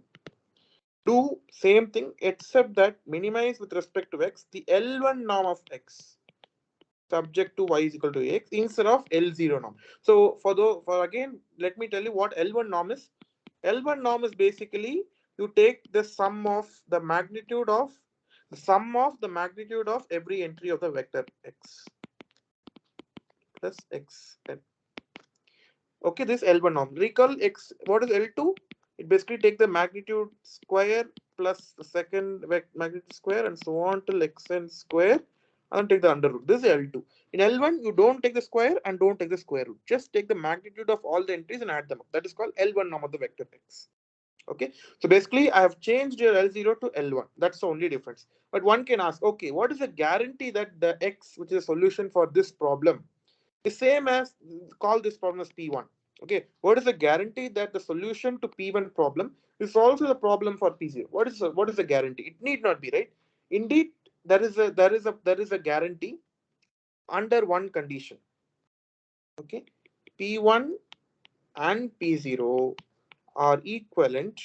Speaker 1: do same thing except that minimize with respect to x the L1 norm of x subject to y is equal to x instead of L0 norm. So for again, let me tell you what L1 norm is. L1 norm is basically you take the sum of the magnitude of every entry of the vector x plus xn. Okay, this L1 norm. Recall x. What is L2? It basically take the magnitude square plus the second magnitude square and so on till xn square and take the under root. This is L2. In L1, you don't take the square and don't take the square root. Just take the magnitude of all the entries and add them up. That is called L1 norm of the vector x. Okay, so basically I have changed your L0 to L1. That's the only difference. But one can ask, okay, what is the guarantee that the x, which is a solution for this problem, is same as call this problem as P1. Okay, what is the guarantee that the solution to P1 problem is also the problem for P0? What is the guarantee? It need not be, right? Indeed, there is a guarantee under one condition. Okay, P1 and P0 are equivalent.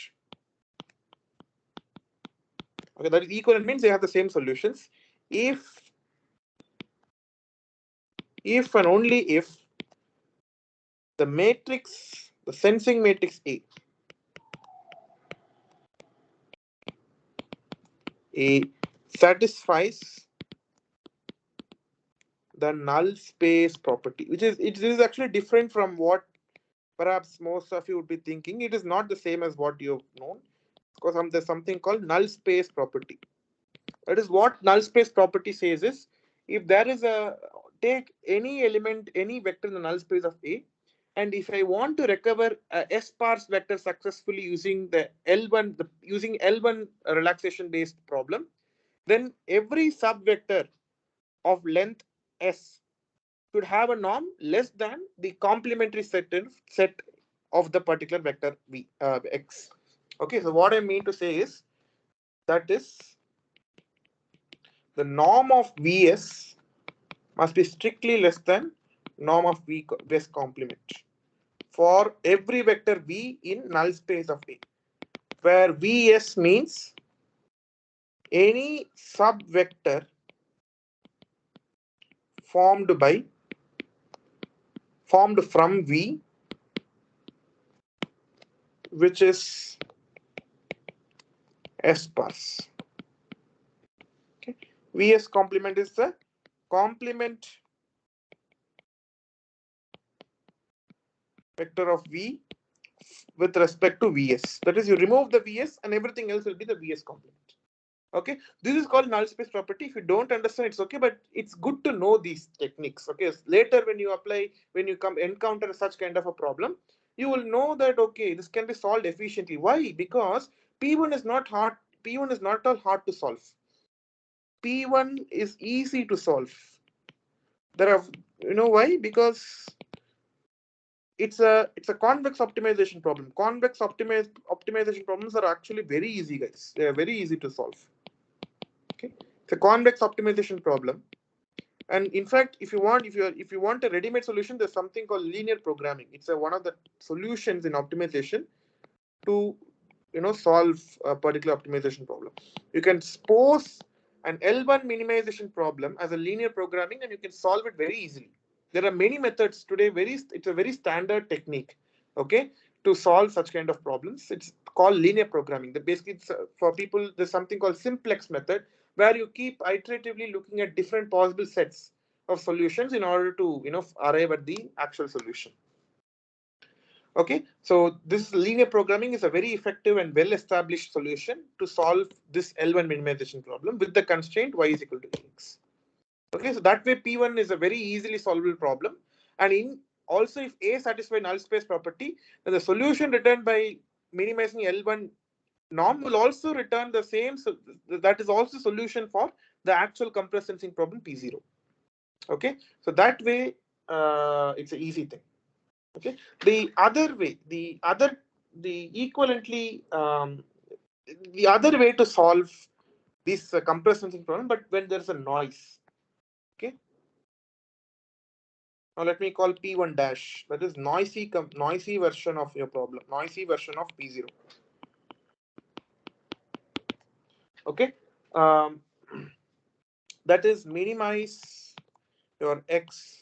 Speaker 1: Okay, that is equivalent means they have the same solutions. If and only if the matrix, the sensing matrix A satisfies the null space property, which is actually different from what perhaps most of you would be thinking. It is not the same as what you've known, because there's something called null space property. That is what null space property says is if there is a take any element, any vector in the null space of A, and if I want to recover a sparse vector successfully using the L1, using L1 relaxation based problem, then every subvector of length S should have a norm less than the complementary set of the particular vector V X. Okay, so what I mean to say is that is the norm of Vs must be strictly less than norm of V's complement for every vector V in null space of A, where Vs means any subvector formed from V which is sparse. Okay. Vs complement is the complement vector of V with respect to Vs. That is, you remove the Vs and everything else will be the Vs complement. Okay, this is called null space property. If you don't understand, it's okay, but it's good to know these techniques. Okay, later when you apply, when you encounter such kind of a problem, you will know that okay, this can be solved efficiently. Why? Because P1 is not hard. P1 is not at all hard to solve. P1 is easy to solve. There are, you know why? Because it's a convex optimization problem. Convex optimization problems are actually very easy, guys. They are very easy to solve. Okay, it's a convex optimization problem, and in fact, if you want a ready-made solution, there's something called linear programming. It's one of the solutions in optimization to solve a particular optimization problem. You can pose an L1 minimization problem as a linear programming, and you can solve it very easily. There are many methods today. It's a very standard technique. Okay, to solve such kind of problems. It's called linear programming. Basically, for people, there's something called simplex method, where you keep iteratively looking at different possible sets of solutions in order to arrive at the actual solution. Okay, so this linear programming is a very effective and well-established solution to solve this L1 minimization problem with the constraint y is equal to ax. Okay, so that way P1 is a very easily solvable problem, and also if A satisfies null space property, then the solution returned by minimizing L1 norm will also return the same. So that is also solution for the actual compressed sensing problem P0. Okay, so that way it's an easy thing. Okay, the other way, the other way to solve this compressed sensing problem, but when there's a noise. Okay, now let me call P1 dash, that is noisy version of your problem, noisy version of P0. Okay, that is minimize your X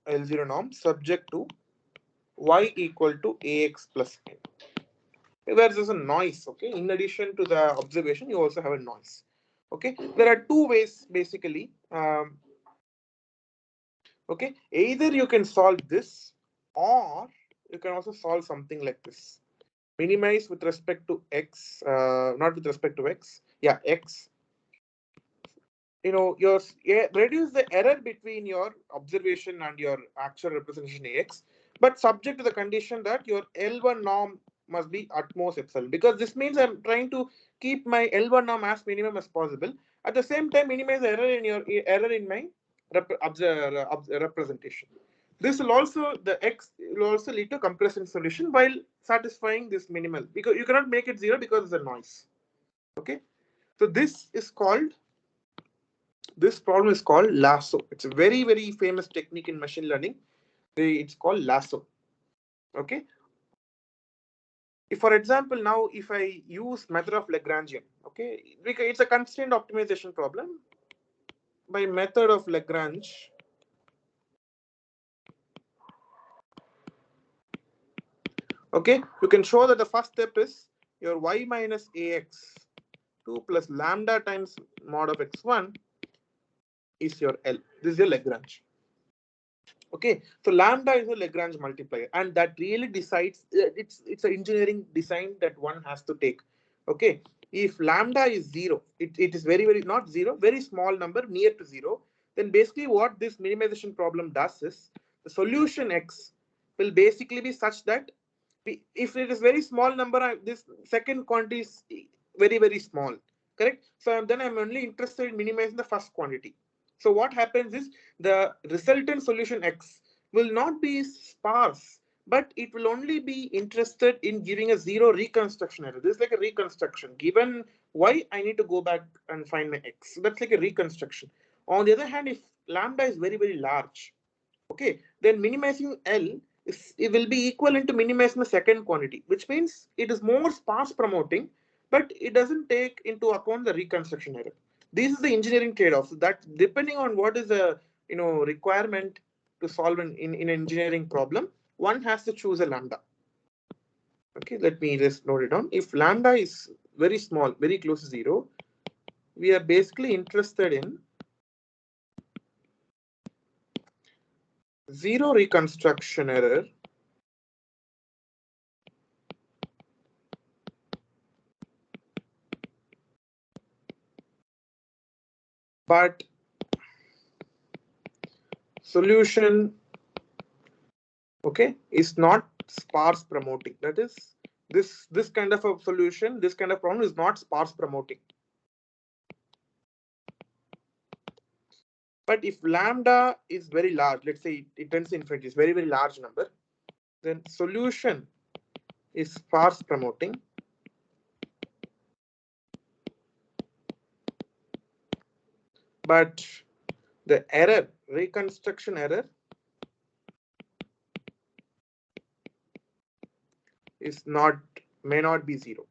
Speaker 1: L0 norm subject to y equal to ax plus n, where there's a noise. Okay, in addition to the observation, you also have a noise. Okay, there are two ways basically. Okay, either you can solve this, or you can also solve something like this: minimize with respect to x, not with respect to x. Yeah, x. Reduce the error between your observation and your actual representation ax, but subject to the condition that your L1 norm must be at most epsilon, because this means I'm trying to keep my L1 norm as minimum as possible. At the same time, minimize the error in my representation. This will also lead to compression solution while satisfying this minimal, because you cannot make it 0 because it's a noise. Okay, so this problem is called lasso. It's a very, very famous technique in machine learning. It's called lasso. Okay. If, for example, now if I use method of Lagrangian, okay, it's a constraint optimization problem. By method of Lagrange, okay, you can show that the first step is your y minus ax 2 plus lambda times mod of x1 is your L. This is your Lagrange. Okay, so lambda is a Lagrange multiplier, and that really decides. It's an engineering design that one has to take. Okay, if lambda is 0, it is very, very not 0, very small number near to 0, then basically what this minimization problem does is the solution X will basically be such that if it is very small number, this second quantity is very, very small, correct? So then I'm only interested in minimizing the first quantity. So what happens is the resultant solution X will not be sparse, but it will only be interested in giving a zero reconstruction error. This is like a reconstruction. Given Y, I need to go back and find my X. So that's like a reconstruction. On the other hand, if lambda is very, very large, okay, then minimizing L it will be equivalent to minimizing the second quantity, which means it is more sparse promoting, but it doesn't take into account the reconstruction error. This is the engineering trade-off. That depending on what is the requirement to solve in engineering problem, one has to choose a lambda. Okay, let me just note it down. If lambda is very small, very close to 0, we are basically interested in zero reconstruction error but solution, okay, is not sparse promoting. That is, this kind of a solution, this kind of problem is not sparse promoting. But if lambda is very large, let's say it tends to infinity, is very, very large number, then solution is sparse promoting, but the error, reconstruction error, is not, may not be 0.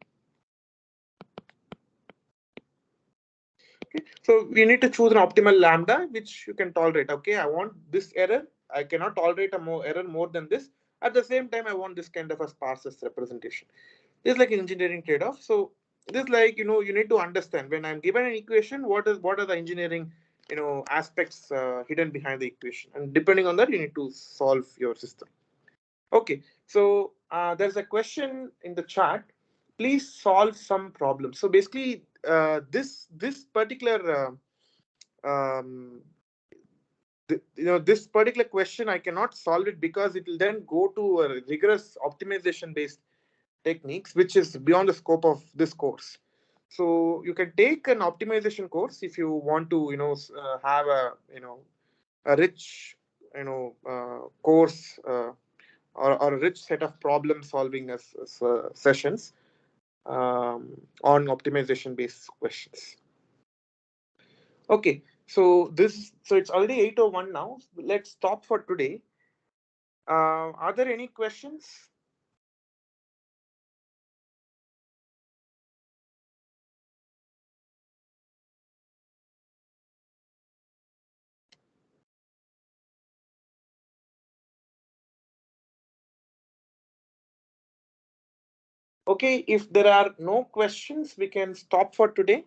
Speaker 1: Okay, so we need to choose an optimal lambda which you can tolerate. Okay, I want this error, I cannot tolerate a error more than this. At the same time, I want this kind of a sparse representation. This is like an engineering trade-off. So this is like, you need to understand when I'm given an equation, what are the engineering aspects hidden behind the equation, and depending on that you need to solve your system. Okay, so there's a question in the chat. Please solve some problem. So basically, this particular this particular question I cannot solve it because it will then go to a rigorous optimization based techniques, which is beyond the scope of this course. So you can take an optimization course if you want to have a rich course or a rich set of problem solving as sessions on optimization based questions. Okay, so it's already 8:01 now. Let's stop for today. Are there any questions? Okay, if there are no questions, we can stop for today.